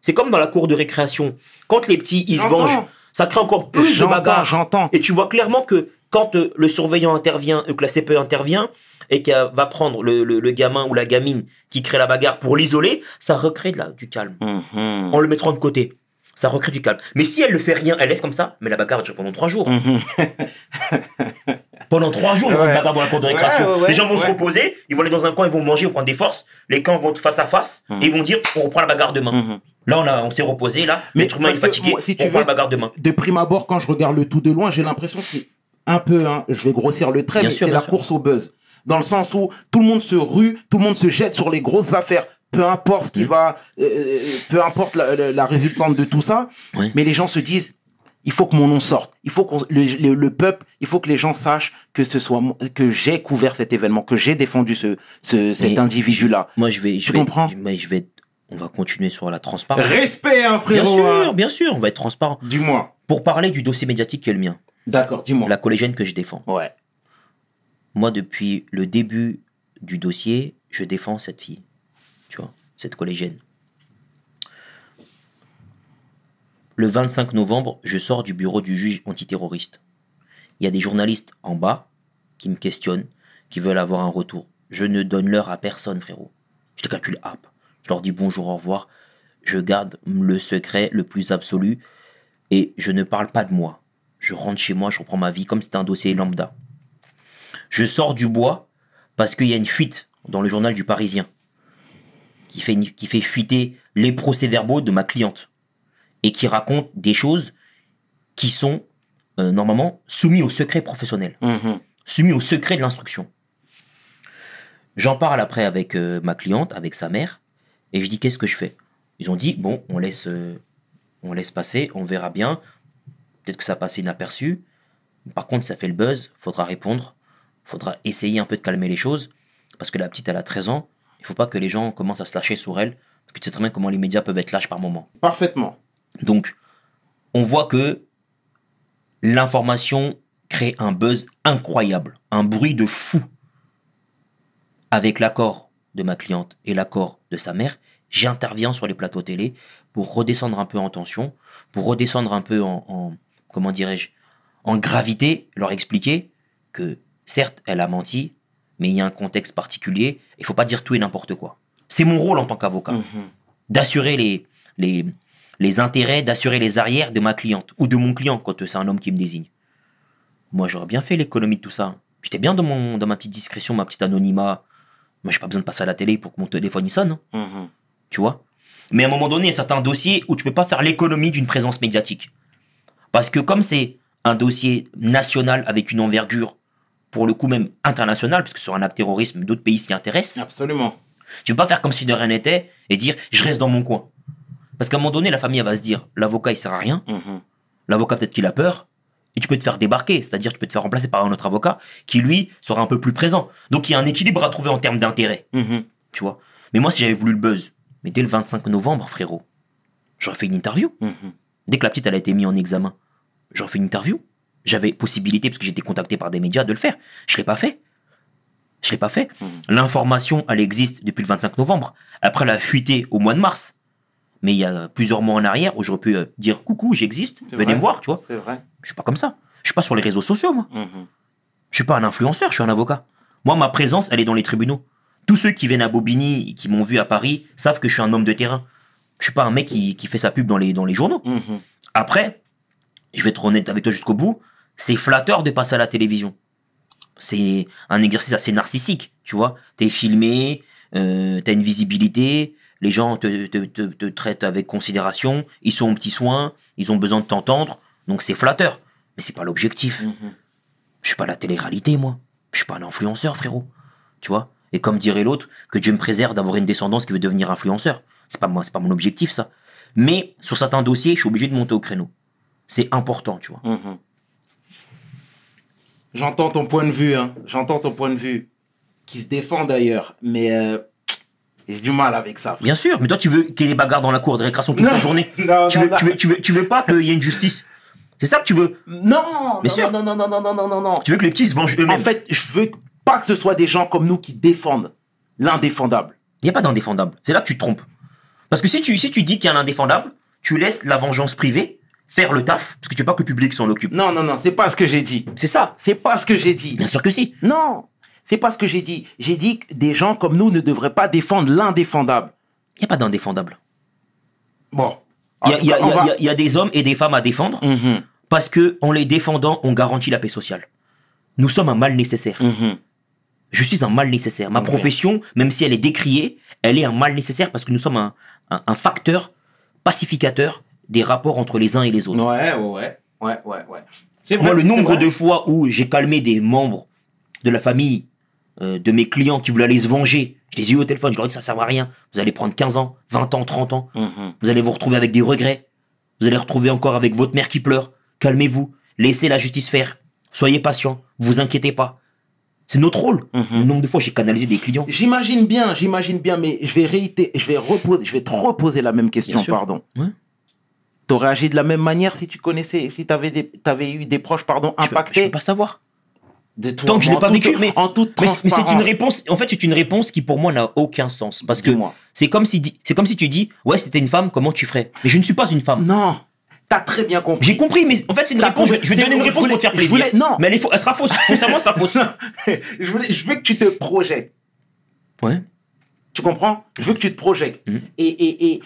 C'est comme dans la cour de récréation. Quand les petits, ils se J'entends. vengent, ça crée encore plus de bagarres. J'entends. Et tu vois clairement que quand le surveillant intervient, que la CPE intervient, et qu'elle va prendre le gamin ou la gamine qui crée la bagarre pour l'isoler, ça recrée du calme. Mhm. En le mettant de côté. Ça recrée du calme. Mais si elle ne fait rien, elle laisse comme ça, mais la bagarre va durer pendant 3 jours. Pendant 3 jours, il y aura une Ouais. bagarre dans la cour de récréation. Ouais. Les gens vont se reposer, ils vont aller dans un coin, ils vont manger, ils vont prendre des forces. Les camps vont être face à face, et ils vont dire on reprend la bagarre demain. Là, on s'est reposé, là. Mais L'être humain est parce que fatigué, moi, si on tu reprend veux, la bagarre demain. de prime abord, quand je regarde le tout de loin, j'ai l'impression que c'est un peu, je vais grossir le trait, Bien mais sûr, c'est bien la sûr. course au buzz. Dans le sens où tout le monde se rue, tout le monde se jette sur les grosses affaires, peu importe ce qui va, peu importe la résultante de tout ça, Ouais. mais les gens se disent, il faut que mon nom sorte, il faut que le peuple, il faut que les gens sachent que que j'ai couvert cet événement, que j'ai défendu cet Mais individu-là. Moi, Tu comprends on va continuer sur la transparence. Respect, Bien frérot. sûr, bien sûr, on va être transparent. Dis-moi. Pour parler du dossier médiatique qui est le mien, D'accord, dis-moi. la collégienne que je défends. Ouais. Moi, depuis le début du dossier, je défends cette fille. Tu vois, cette collégienne. Le 25 novembre, je sors du bureau du juge antiterroriste. Il y a des journalistes en bas qui me questionnent, qui veulent avoir un retour. Je ne donne l'heure à personne, frérot. Je les calcule app. Je leur dis bonjour, au revoir. Je garde le secret le plus absolu et je ne parle pas de moi. Je rentre chez moi, je reprends ma vie comme si c'était un dossier lambda. Je sors du bois parce qu'il y a une fuite dans le journal du Parisien qui fait fuiter les procès-verbaux de ma cliente et qui raconte des choses qui sont normalement soumises au secret professionnel, soumises au secret de l'instruction. J'en parle après avec ma cliente, avec sa mère, et je dis qu'est-ce que je fais? Ils ont dit bon, on laisse passer, on verra bien, peut-être que ça passe inaperçu. Par contre, ça fait le buzz, faudra répondre, faudra essayer un peu de calmer les choses, parce que la petite, elle a 13 ans, il faut pas que les gens commencent à se lâcher sur elle, parce que tu sais très bien comment les médias peuvent être lâches par moment. Parfaitement. Donc, on voit que l'information crée un buzz incroyable, un bruit de fou. Avec l'accord de ma cliente et l'accord de sa mère, j'interviens sur les plateaux télé pour redescendre un peu en tension, pour redescendre un peu comment dirais-je, en gravité, leur expliquer que certes, elle a menti, mais il y a un contexte particulier, il faut pas dire tout et n'importe quoi. C'est mon rôle en tant qu'avocat, d'assurer les intérêts, d'assurer les arrières de ma cliente, ou de mon client, quand c'est un homme qui me désigne. Moi, j'aurais bien fait l'économie de tout ça. J'étais bien dans ma petite discrétion, ma petite anonymat. Moi, j'ai pas besoin de passer à la télé pour que mon téléphone y sonne. Tu vois? Mais à un moment donné, il y a certains dossiers où tu peux pas faire l'économie d'une présence médiatique. Parce que comme c'est un dossier national avec une envergure, pour le coup même internationale, parce que sur un acte terrorisme, d'autres pays s'y intéressent, Absolument. tu peux pas faire comme si de rien n'était et dire je reste dans mon coin. Parce qu'à un moment donné, la famille elle va se dire l'avocat il sert à rien, l'avocat peut-être qu'il a peur, et tu peux te faire débarquer, c'est-à-dire tu peux te faire remplacer par un autre avocat qui, lui, sera un peu plus présent. Donc, il y a un équilibre à trouver en termes d'intérêt, tu vois. Mais moi, si j'avais voulu le buzz, mais dès le 25 novembre, frérot, j'aurais fait une interview. Dès que la petite, elle a été mise en examen, j'aurais fait une interview. J'avais possibilité, parce que j'étais contacté par des médias, de le faire. Je ne l'ai pas fait. Je l'ai pas fait. L'information, elle existe depuis le 25 novembre. Après, elle a fuité au mois de mars. Mais il y a plusieurs mois en arrière où j'aurais pu dire coucou, j'existe, venez me voir, tu vois. C'est vrai. Je suis pas comme ça. Je suis pas sur les réseaux sociaux, moi. Je suis pas un influenceur, je suis un avocat. Moi, ma présence, elle est dans les tribunaux. Tous ceux qui viennent à Bobigny, qui m'ont vu à Paris, savent que je suis un homme de terrain. Je suis pas un mec qui fait sa pub dans les journaux. Après, je vais être honnête avec toi jusqu'au bout, c'est flatteur de passer à la télévision. C'est un exercice assez narcissique, tu vois. T'es filmé, t'as une visibilité, les gens te traitent avec considération, ils sont aux petits soins, ils ont besoin de t'entendre, donc c'est flatteur. Mais c'est pas l'objectif. Je suis pas la télé-réalité, moi. Je suis pas un influenceur, frérot. Tu vois. Et comme dirait l'autre, que Dieu me préserve d'avoir une descendance qui veut devenir influenceur. C'est pas moi, c'est pas mon objectif, ça. Mais sur certains dossiers, je suis obligé de monter au créneau. C'est important, tu vois. J'entends ton point de vue, hein. J'entends ton point de vue. Qui se défend d'ailleurs, mais j'ai du mal avec ça. Bien sûr, mais toi, tu veux qu'il y ait des bagarres dans la cour de récréation toute la journée. Tu veux pas qu'il y ait une justice. C'est ça que tu veux. Non, Bien sûr. non. Tu veux que les petits se vengent eux-mêmes. En fait, je veux pas que ce soit des gens comme nous qui défendent l'indéfendable. Il n'y a pas d'indéfendable. C'est là que tu te trompes. Parce que si tu dis qu'il y a un indéfendable, tu laisses la vengeance privée faire le taf, parce que tu veux pas que le public s'en occupe. Non, c'est pas ce que j'ai dit. C'est ça. C'est pas ce que j'ai dit. Bien sûr que si. Non, c'est pas ce que j'ai dit. J'ai dit que des gens comme nous ne devraient pas défendre l'indéfendable. Il n'y a pas d'indéfendable. Bon. Il y a des hommes et des femmes à défendre, parce que en les défendant, on garantit la paix sociale. Nous sommes un mal nécessaire. Je suis un mal nécessaire. Ma profession, même si elle est décriée, elle est un mal nécessaire parce que nous sommes un facteur pacificateur des rapports entre les uns et les autres. Ouais. C'est vrai. Moi, le nombre de fois où j'ai calmé des membres de la famille de mes clients qui voulaient aller se venger, je les ai eu au téléphone, je leur ai dit ça sert à rien. Vous allez prendre 15 ans, 20 ans, 30 ans. Vous allez vous retrouver avec des regrets. Vous allez retrouver encore avec votre mère qui pleure. Calmez-vous. Laissez la justice faire. Soyez patient. Vous inquiétez pas. C'est notre rôle. Le nombre de fois j'ai canalisé des clients. J'imagine bien, mais je vais te reposer la même question, pardon. Ouais. T'aurais agi de la même manière si tu connaissais, si t'avais eu des proches, impactés? Je peux pas savoir. De toi, Tant que je l'ai pas vécu, en toute mais transparence. c'est une réponse. En fait, c'est une réponse qui pour moi n'a aucun sens parce que c'est comme si tu dis ouais c'était une femme, comment tu ferais? Mais je ne suis pas une femme. Non, t'as très bien compris. J'ai compris, mais en fait c'est une réponse. Je vais te donner une réponse pour te faire plaisir. Non, mais elle sera fausse. Foncièrement, elle sera fausse. je veux que tu te projettes. Ouais. Tu comprends? Je veux que tu te projettes. Et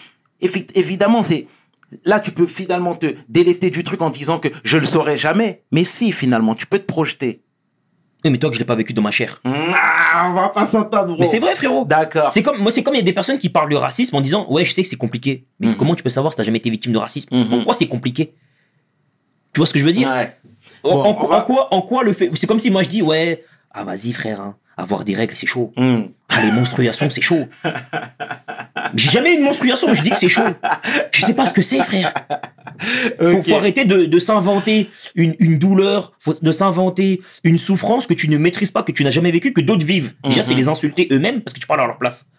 évidemment, là, tu peux finalement te délester du truc en disant que je le saurais jamais. Mais si, finalement, tu peux te projeter. Oui, mais toi que je l'ai pas vécu dans ma chair. On va pas s'entendre, bro. Mais c'est vrai, frérot. D'accord. C'est comme il y a des personnes qui parlent de racisme en disant ouais, je sais que c'est compliqué. Mais comment tu peux savoir si t'as jamais été victime de racisme? Pourquoi c'est compliqué? Tu vois ce que je veux dire? Ouais. En quoi le fait? C'est comme si moi je dis ouais, ah vas-y frère, hein, avoir des règles c'est chaud. Ah les menstruations c'est chaud. J'ai jamais eu une menstruation, je dis que c'est chaud. Je sais pas ce que c'est, frère. Faut arrêter de s'inventer une douleur, de s'inventer une souffrance que tu ne maîtrises pas, que tu n'as jamais vécu, que d'autres vivent. Déjà, c'est les insulter eux-mêmes parce que tu parles à leur place.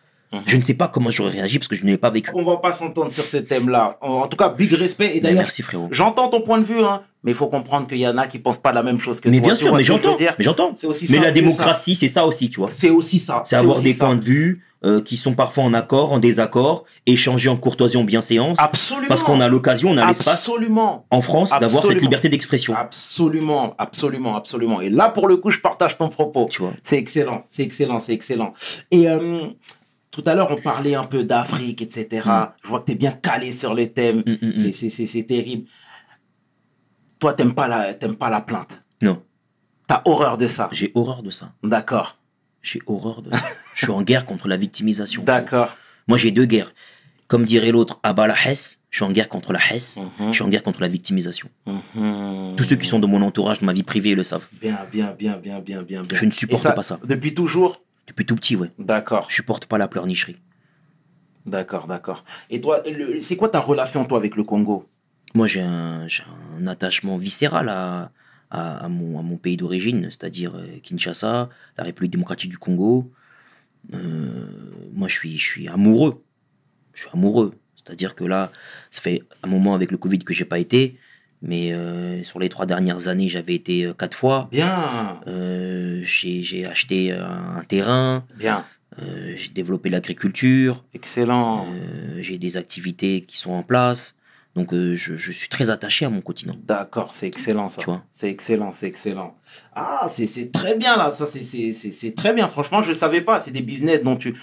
Je ne sais pas comment j'aurais réagi parce que je ne l'ai pas vécu. On va pas s'entendre sur ce thème-là. En tout cas, big respect. Et d'ailleurs, merci, frérot. J'entends ton point de vue, hein, mais il faut comprendre qu'il y en a qui pensent pas la même chose que mais toi. bien sûr, mais j'entends. C'est aussi Mais ça, la démocratie, c'est ça aussi, tu vois. C'est aussi ça. C'est avoir des points de vue qui sont parfois en accord, en désaccord, échanger en courtoisie, en bienséance. Absolument. Parce qu'on a l'occasion, on a l'espace. Absolument. En France, d'avoir cette liberté d'expression. Absolument. Et là, pour le coup, je partage ton propos. Tu vois. C'est excellent. Et tout à l'heure, on parlait un peu d'Afrique, etc. Je vois que tu es bien calé sur les thèmes. C'est terrible. Toi, t'aimes pas la plainte. Non. T'as horreur de ça. J'ai horreur de ça. D'accord. J'ai horreur de ça. Je suis en guerre contre la victimisation. D'accord. Moi, j'ai deux guerres. Comme dirait l'autre, Abba la Hesse, je suis en guerre contre la Hesse, je suis en guerre contre la victimisation. Tous ceux qui sont de mon entourage, de ma vie privée, le savent. Bien. Je ne supporte pas ça. Depuis toujours? Depuis tout petit, ouais. D'accord. Je supporte pas la pleurnicherie. D'accord. Et toi, c'est quoi ta relation, toi, avec le Congo? Moi, j'ai un attachement viscéral à mon pays d'origine, c'est-à-dire Kinshasa, la République démocratique du Congo. Moi, je suis amoureux. Je suis amoureux. C'est-à-dire que là, ça fait un moment avec le Covid que j'ai pas été, mais sur les 3 dernières années, j'avais été 4 fois. Bien. J'ai acheté un terrain. Bien. J'ai développé l'agriculture. Excellent. J'ai des activités qui sont en place. Donc, je suis très attaché à mon continent. D'accord, c'est excellent ça. Tu vois. C'est excellent, c'est excellent. Ah, c'est très bien là, ça c'est très bien. Franchement, je ne savais pas. C'est des business dont tu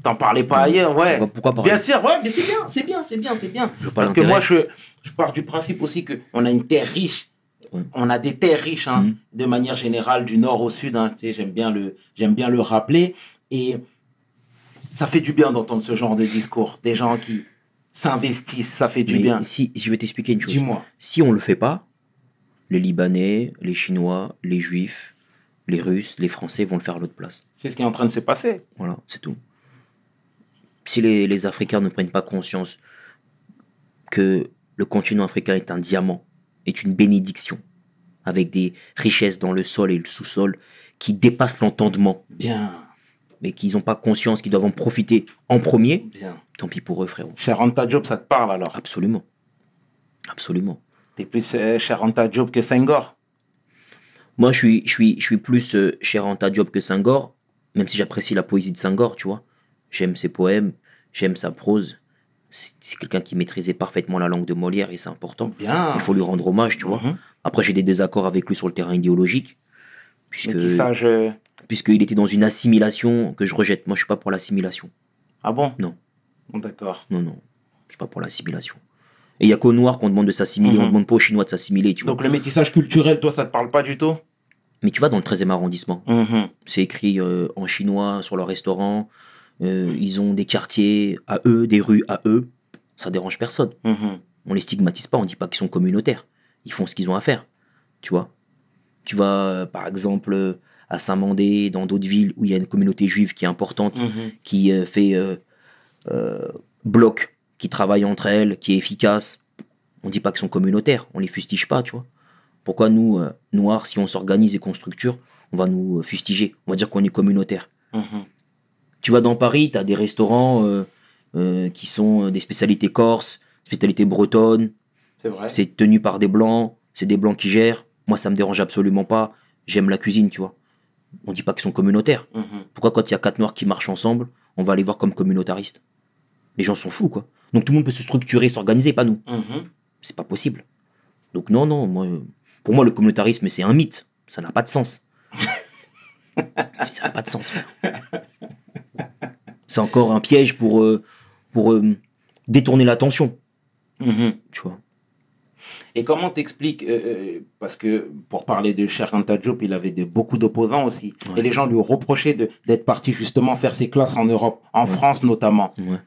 t'en parlais pas ailleurs, ouais. Pourquoi parler? Bien sûr, ouais, mais c'est bien. Je vois pas Parce que l'intérêt. moi, je pars du principe aussi qu'on a une terre riche. Ouais. On a des terres riches, hein, de manière générale, du nord au sud. Hein, tu sais, j'aime bien le rappeler. Et ça fait du bien d'entendre ce genre de discours. Des gens qui s'investissent, ça fait du Mais bien. si je vais t'expliquer une chose. Dis-moi. Si on le fait pas, les Libanais, les Chinois, les Juifs, les Russes, les Français vont le faire à notre place. C'est ce qui est en train de se passer. Voilà, c'est tout. Si les Africains ne prennent pas conscience que le continent africain est un diamant, est une bénédiction, avec des richesses dans le sol et le sous-sol qui dépassent l'entendement, Bien, mais qu'ils n'ont pas conscience qu'ils doivent en profiter en premier, bien. tant pis pour eux, frérot. Cher Anta Diop, ça te parle alors? Absolument. Absolument. T'es plus cher Anta Diop que Senghor? Moi, je suis plus cher Anta Diop que Senghor, même si j'apprécie la poésie de Senghor, tu vois. J'aime ses poèmes, j'aime sa prose. C'est quelqu'un qui maîtrisait parfaitement la langue de Molière et c'est important. Bien. Il faut lui rendre hommage, tu vois. Mhm. Après, j'ai des désaccords avec lui sur le terrain idéologique, puisque, Mais qui sache. puisqu'il était dans une assimilation que je rejette. Moi, je suis pas pour l'assimilation. Ah bon? Non. D'accord. Non, non. Je suis pas pour l'assimilation. Et il n'y a qu'aux Noirs qu'on demande de s'assimiler, Mhm. on demande pas aux Chinois de s'assimiler, tu vois. Donc le métissage culturel, toi, ça te parle pas du tout? Mais tu vas dans le 13e arrondissement. Mhm. C'est écrit en chinois sur leur restaurant. Ils ont des quartiers à eux, des rues à eux. Ça dérange personne. Mhm. On les stigmatise pas, on dit pas qu'ils sont communautaires. Ils font ce qu'ils ont à faire. Tu vois. Tu vas, par exemple, à Saint-Mandé, dans d'autres villes où il y a une communauté juive qui est importante, Mhm. qui fait bloc, qui travaille entre elles, qui est efficace. On dit pas qu'ils sont communautaires, on les fustige pas, tu vois. Pourquoi nous, Noirs, si on s'organise et qu'on structure, on va nous fustiger, on va dire qu'on est communautaire. Mhm. Tu vas dans Paris, tu as des restaurants qui sont des spécialités corses, spécialités bretonnes, C'est vrai. c'est tenu par des blancs, c'est des blancs qui gèrent. Moi, ça me dérange absolument pas. J'aime la cuisine, tu vois. On dit pas qu'ils sont communautaires. Mhm. Pourquoi quand il y a 4 Noirs qui marchent ensemble, on va les voir comme communautaristes? Les gens sont fous, quoi. Donc tout le monde peut se structurer, s'organiser, pas nous. Mhm. C'est pas possible. Donc non, non, moi, pour moi, le communautarisme, c'est un mythe. Ça n'a pas de sens. Ça n'a pas de sens, frère. C'est encore un piège pour détourner l'attention, Mhm. tu vois. Et comment t'expliques, parce que pour parler de Cheikh Anta Diop, il avait beaucoup d'opposants aussi. Ouais. Et les gens lui reprochaient d'être parti justement faire ses classes en Europe, en France notamment. Ouais.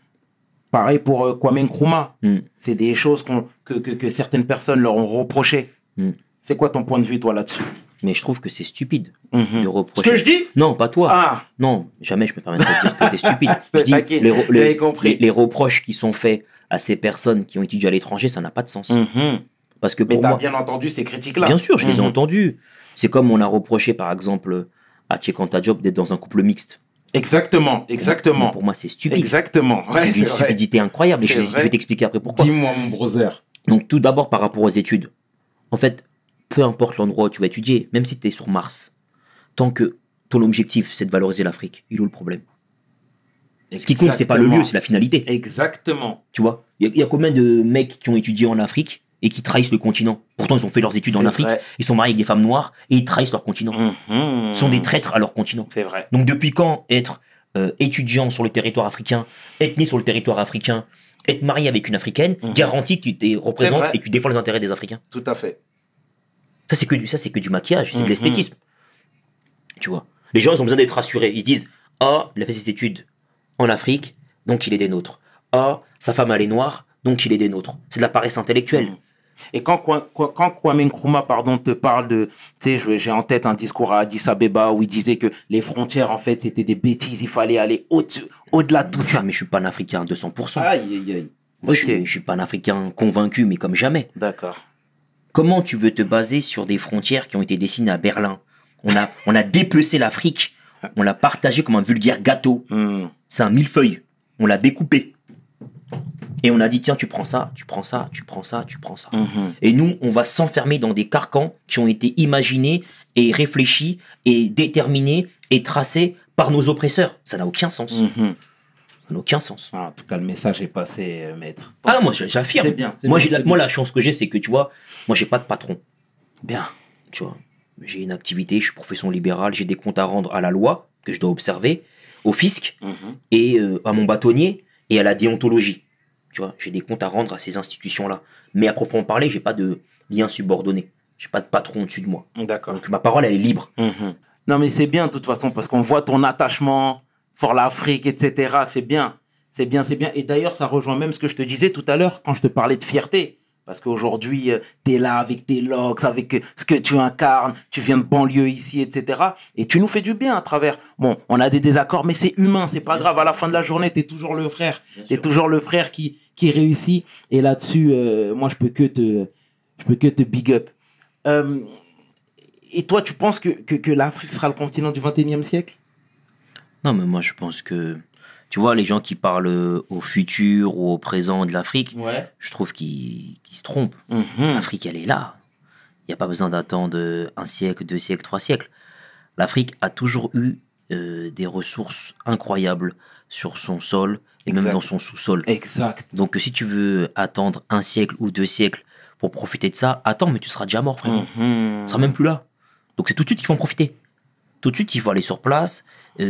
Pareil pour Kwame Nkrumah. Mm. C'est des choses que certaines personnes leur ont reprochées. Mm. C'est quoi ton point de vue, toi, là-dessus? Mais je trouve que c'est stupide Mhm. de Ce reprocher. que je dis? Non, pas toi. Ah, Non, jamais je me permettrai de dire que t'es stupide. Je dis, T'inquiète, j'avais compris. les reproches qui sont faits à ces personnes qui ont étudié à l'étranger, ça n'a pas de sens. Mhm. Parce que Mais pour t'as moi, bien entendu ces critiques-là. bien sûr, je les ai Mhm. entendues. C'est comme on a reproché, par exemple, à Cheikh Anta Diop d'être dans un couple mixte. Exactement, exactement. Mais pour moi, c'est stupide. Exactement. Ouais, C'est d'une c'est vrai. stupidité incroyable. Et C'est je vrai. vais t'expliquer après pourquoi. Dis-moi, mon brother. Donc, tout d'abord, par rapport aux études. En fait, peu importe l'endroit où tu vas étudier, même si tu es sur Mars, tant que ton objectif, c'est de valoriser l'Afrique, il est où le problème? Ce qui compte, c'est pas le lieu, c'est la finalité. Exactement. Tu vois, il y a combien de mecs qui ont étudié en Afrique et qui trahissent le continent? Pourtant, ils ont fait leurs études en C'est Afrique, vrai. ils sont mariés avec des femmes noires et ils trahissent leur continent. Mhm. Ils sont des traîtres à leur continent. C'est vrai. Donc, depuis quand être étudiant sur le territoire africain, être né sur le territoire africain, être marié avec une africaine, garantit que tu te représentes vrai. et que tu défends les intérêts des Africains? Tout à fait. Ça, c'est que du maquillage, c'est de Mhm. l'esthétisme. Tu vois, les gens, ils ont besoin d'être rassurés. Ils disent, ah, il a fait ses études en Afrique, donc il est des nôtres. Ah, sa femme, elle est noire, donc il est des nôtres. C'est de la paresse intellectuelle. Mhm. Et quand Kwame Nkrumah, te parle de, tu sais, j'ai en tête un discours à Addis Abeba où il disait que les frontières, en fait, c'était des bêtises, il fallait aller au-delà de tout ça. Mais je suis panafricain à 200%. Aïe, aïe, aïe. Moi, Ok. je suis panafricain convaincu, mais comme jamais. D'accord. Comment tu veux te baser sur des frontières qui ont été dessinées à Berlin? On a dépecé l'Afrique, on l'a partagé comme un vulgaire gâteau. C'est un millefeuille. On l'a découpé. Et on a dit, tiens, tu prends ça, tu prends ça, tu prends ça, tu prends ça. Et nous, on va s'enfermer dans des carcans qui ont été imaginés et réfléchis et déterminés et tracés par nos oppresseurs. Ça n'a aucun sens. Ça n'a aucun sens. Ah, en tout cas, le message est passé, maître. Ah, moi, j'affirme. C'est bien, c'est Moi, bien, c'est moi, bien. la chance que j'ai, c'est que, tu vois, moi, j'ai pas de patron. Bien. Tu vois, j'ai une activité, je suis profession libérale, j'ai des comptes à rendre à la loi, que je dois observer, au fisc, et à mon bâtonnier, et à la déontologie. Tu vois, j'ai des comptes à rendre à ces institutions-là. Mais à proprement parler, j'ai pas de lien subordonné. J'ai pas de patron au-dessus de moi. D'accord. Donc ma parole, elle est libre. Non, mais c'est bien, de toute façon, parce qu'on voit ton attachement pour l'Afrique, etc. C'est bien. C'est bien, c'est bien. Et d'ailleurs, ça rejoint même ce que je te disais tout à l'heure quand je te parlais de fierté. Parce qu'aujourd'hui, tu es là avec tes locks, avec ce que tu incarnes, tu viens de banlieue ici, etc. Et tu nous fais du bien à travers. Bon, on a des désaccords, mais c'est humain, c'est pas grave. À la fin de la journée, tu es toujours le frère. Tu es toujours le frère qui réussit. Et là-dessus, moi, je peux que te big up. Et toi, tu penses que l'Afrique sera le continent du 21e siècle? Non, mais moi, je pense que, tu vois, les gens qui parlent au futur ou au présent de l'Afrique, Ouais. je trouve qu'ils se trompent. L'Afrique, elle est là. Il n'y a pas besoin d'attendre un siècle, 2 siècles, 3 siècles. L'Afrique a toujours eu des ressources incroyables sur son sol et même Exact. dans son sous-sol. Exact. Donc, si tu veux attendre 1 siècle ou 2 siècles pour profiter de ça, attends, mais tu seras déjà mort, frère. Tu seras même plus là. Donc, c'est tout de suite qu'il faut en profiter. Tout de suite, il faut aller sur place,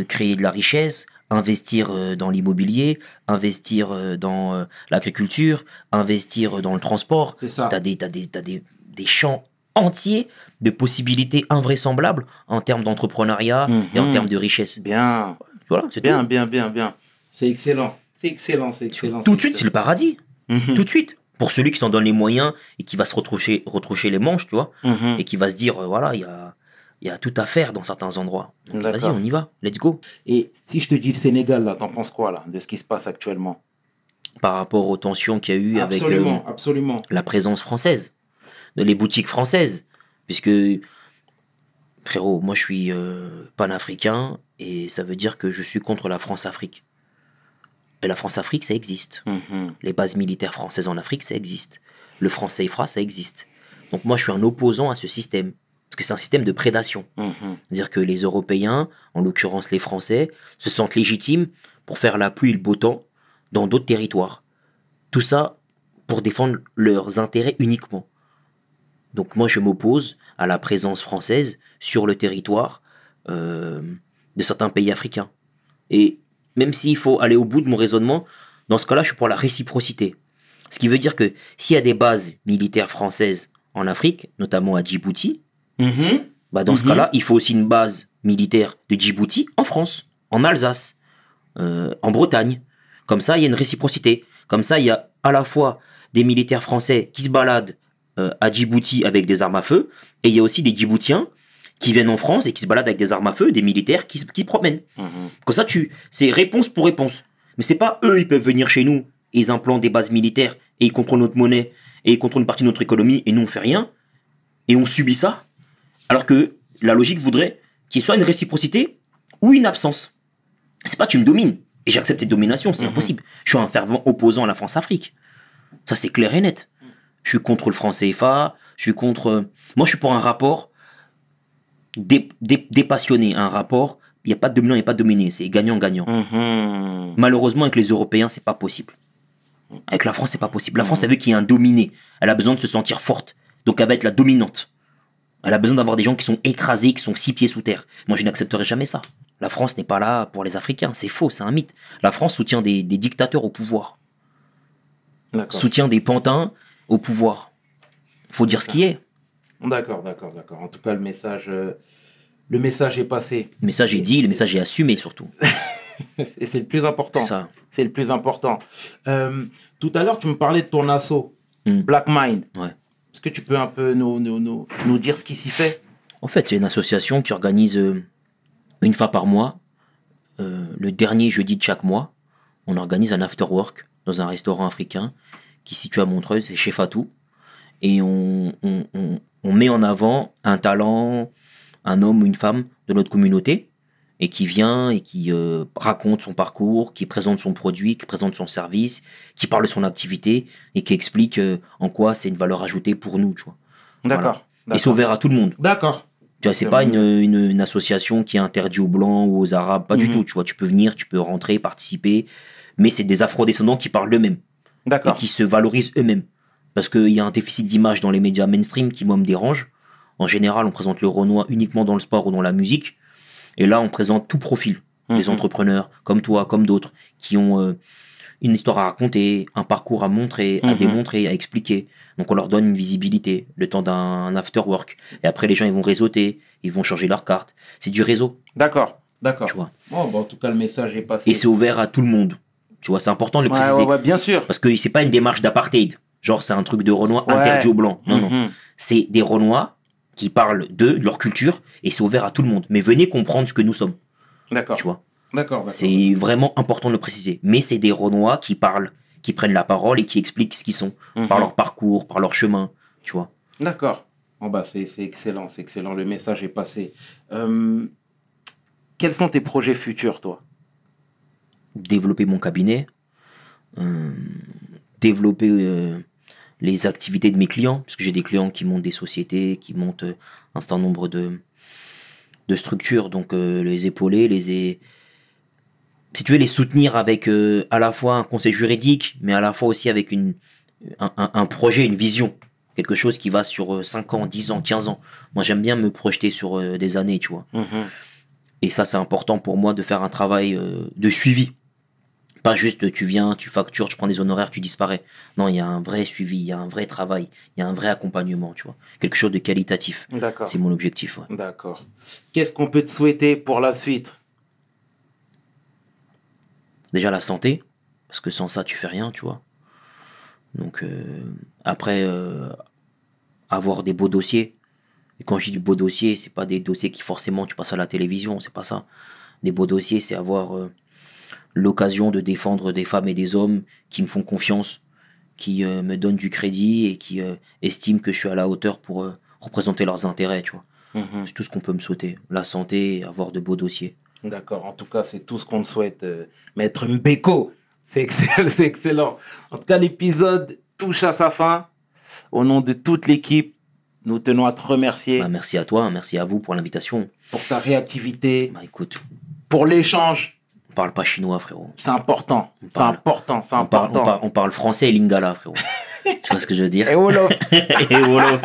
créer de la richesse, investir dans l'immobilier, investir dans l'agriculture, investir dans le transport. C'est ça. T'as des champs entiers de possibilités invraisemblables en termes d'entrepreneuriat et en termes de richesse. Bien. Voilà, c'est Bien, tout. bien. C'est excellent. C'est excellent, c'est excellent. Tout de suite, c'est le paradis. Tout de suite. Pour celui qui s'en donne les moyens et qui va se retroucher les manches, tu vois, et qui va se dire, voilà, il y a tout à faire dans certains endroits. Donc, vas-y, D'accord. on y va. Let's go. Et si je te dis le Sénégal, là, t'en penses quoi, là, de ce qui se passe actuellement? Par rapport aux tensions qu'il y a eu avec Absolument. la présence française, les boutiques françaises. Puisque, frérot, moi je suis panafricain et ça veut dire que je suis contre la France-Afrique. Et la France-Afrique, ça existe. Les bases militaires françaises en Afrique, ça existe. Le franc CFA, ça existe. Donc moi je suis un opposant à ce système. Parce que c'est un système de prédation. C'est-à-dire que les Européens, en l'occurrence les Français, se sentent légitimes pour faire la pluie et le beau temps dans d'autres territoires. Tout ça pour défendre leurs intérêts uniquement. Donc moi, je m'oppose à la présence française sur le territoire de certains pays africains. Et même s'il faut aller au bout de mon raisonnement, dans ce cas-là, je suis pour la réciprocité. Ce qui veut dire que s'il y a des bases militaires françaises en Afrique, notamment à Djibouti, bah dans ce cas-là, il faut aussi une base militaire de Djibouti en France, en Alsace, en Bretagne. Comme ça, il y a une réciprocité. Comme ça, il y a à la fois des militaires français qui se baladent à Djibouti avec des armes à feu, et il y a aussi des Djiboutiens qui viennent en France et qui se baladent avec des armes à feu, des militaires qui promènent. Comme ça, c'est réponse pour réponse. Mais c'est pas eux, ils peuvent venir chez nous, et ils implantent des bases militaires, et ils contrôlent notre monnaie, et ils contrôlent une partie de notre économie, et nous on fait rien, et on subit ça. Alors que la logique voudrait qu'il y ait soit une réciprocité ou une absence. C'est pas tu me domines et j'accepte tes dominations, c'est impossible. Je suis un fervent opposant à la France-Afrique. Ça c'est clair et net. Je suis contre le franc CFA, je suis contre... Moi je suis pour un rapport dépassionné, un rapport, il n'y a pas de dominant, il n'y a pas de dominé, c'est gagnant-gagnant. Malheureusement avec les Européens c'est pas possible. Avec la France c'est pas possible. La France elle veut qu'il y ait un dominé, elle a besoin de se sentir forte, donc elle va être la dominante. Elle a besoin d'avoir des gens qui sont écrasés, qui sont 6 pieds sous terre. Moi, je n'accepterai jamais ça. La France n'est pas là pour les Africains. C'est faux, c'est un mythe. La France soutient des dictateurs au pouvoir. Soutient des pantins au pouvoir. Faut dire ce qui est. D'accord. En tout cas, le message est passé. Le message est dit, le message est assumé surtout. Et c'est le plus important. C'est ça. C'est le plus important. Tout à l'heure, tu me parlais de ton asso, Black Mind. Ouais. Est-ce que tu peux un peu nous dire ce qui s'y fait? En fait, c'est une association qui organise une fois par mois, le dernier jeudi de chaque mois, on organise un after work dans un restaurant africain qui se situe à Montreuil, c'est chez Fatou. Et on met en avant un talent, un homme ou une femme de notre communauté, et qui vient et qui raconte son parcours, qui présente son produit, qui présente son service, qui parle de son activité et qui explique en quoi c'est une valeur ajoutée pour nous, tu vois. D'accord. Et c'est ouvert à tout le monde. D'accord. Tu vois, c'est pas une association qui est interdite aux Blancs ou aux Arabes, pas du tout, tu vois. Tu peux venir, tu peux rentrer, participer, mais c'est des afro-descendants qui parlent d'eux-mêmes. D'accord. Et qui se valorisent eux-mêmes. Parce qu'il y a un déficit d'image dans les médias mainstream qui, moi, me dérange. En général, on présente le Renoir uniquement dans le sport ou dans la musique. Et là, on présente tout profil. Les entrepreneurs, comme toi, comme d'autres, qui ont une histoire à raconter, un parcours à montrer, à démontrer, à expliquer. Donc, on leur donne une visibilité, le temps d'un after work. Et après, les gens, ils vont réseauter, ils vont changer leur carte. C'est du réseau. D'accord. D'accord. Tu vois. Bon, bah, en tout cas, le message est passé. Et c'est ouvert à tout le monde. Tu vois, c'est important de le préciser. Ouais, bien sûr. Parce que c'est pas une démarche d'apartheid. Genre, c'est un truc de Renois interdit aux Blancs. Non, non. C'est des Renois qui parlent de leur culture et c'est ouvert à tout le monde. Mais venez comprendre ce que nous sommes. D'accord. Tu vois. D'accord. C'est vraiment important de le préciser. Mais c'est des Renois qui parlent, qui prennent la parole et qui expliquent ce qu'ils sont. Par leur parcours, par leur chemin. Tu vois. D'accord. Bon, bah, c'est excellent. C'est excellent. Le message est passé. Quels sont tes projets futurs, toi? Développer mon cabinet. Développer les activités de mes clients, parce que j'ai des clients qui montent des sociétés, qui montent un certain nombre de structures, donc les épauler, si tu veux, les soutenir avec à la fois un conseil juridique, mais à la fois aussi avec un projet, une vision, quelque chose qui va sur 5 ans, 10 ans, 15 ans. Moi, j'aime bien me projeter sur des années, tu vois. Et ça, c'est important pour moi de faire un travail de suivi. Pas juste tu viens, tu factures, tu prends des honoraires, tu disparais. Non, il y a un vrai suivi, il y a un vrai travail, il y a un vrai accompagnement, tu vois. Quelque chose de qualitatif. D'accord. C'est mon objectif. Ouais. D'accord. Qu'est-ce qu'on peut te souhaiter pour la suite? Déjà la santé, parce que sans ça, tu fais rien, tu vois. Donc, après, avoir des beaux dossiers. Et quand je dis du beau dossier, c'est pas des dossiers qui forcément tu passes à la télévision, c'est pas ça. Des beaux dossiers, c'est avoir l'occasion de défendre des femmes et des hommes qui me font confiance, qui me donnent du crédit et qui estiment que je suis à la hauteur pour représenter leurs intérêts, tu vois. C'est tout ce qu'on peut me souhaiter. La santé et avoir de beaux dossiers. D'accord. En tout cas, c'est tout ce qu'on te souhaite, Maître Mbeko. C'est excellent, c'est excellent. En tout cas, l'épisode touche à sa fin. Au nom de toute l'équipe, nous tenons à te remercier. Bah, merci à toi, merci à vous pour l'invitation. Pour ta réactivité. Bah, écoute, pour l'échange. On parle pas chinois, frérot. C'est important. C'est important. C'est important. On parle français et lingala, frérot. Tu vois ce que je veux dire? Et Wolof. Et Wolof.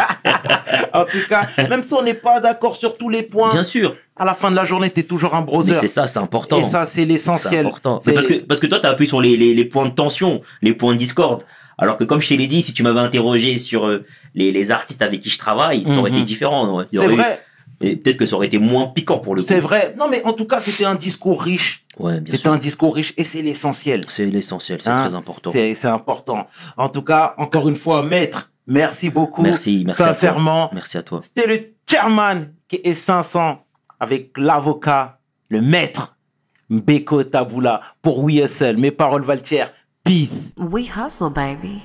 En tout cas, même si on n'est pas d'accord sur tous les points. Bien sûr. À la fin de la journée, tu es toujours un brother. Mais c'est ça, c'est important. Et ça, c'est l'essentiel. C'est important. C'est parce que toi, tu as appuyé sur les points de tension, les points de discorde. Alors que comme je te l'ai dit, si tu m'avais interrogé sur les artistes avec qui je travaille, ça aurait été différent. C'est vrai. Et peut-être que ça aurait été moins piquant pour le coup. C'est vrai. Non, mais en tout cas, c'était un discours riche. Ouais, bien sûr. C'était un discours riche et c'est l'essentiel. C'est l'essentiel, c'est très important. C'est important. En tout cas, encore une fois, maître, merci beaucoup. Merci sincèrement. Merci à toi. C'était le chairman qui est 500 avec l'avocat, le maître Mbeko Tabula pour WeHustle. Mes paroles valent cher. Peace. We hustle, baby.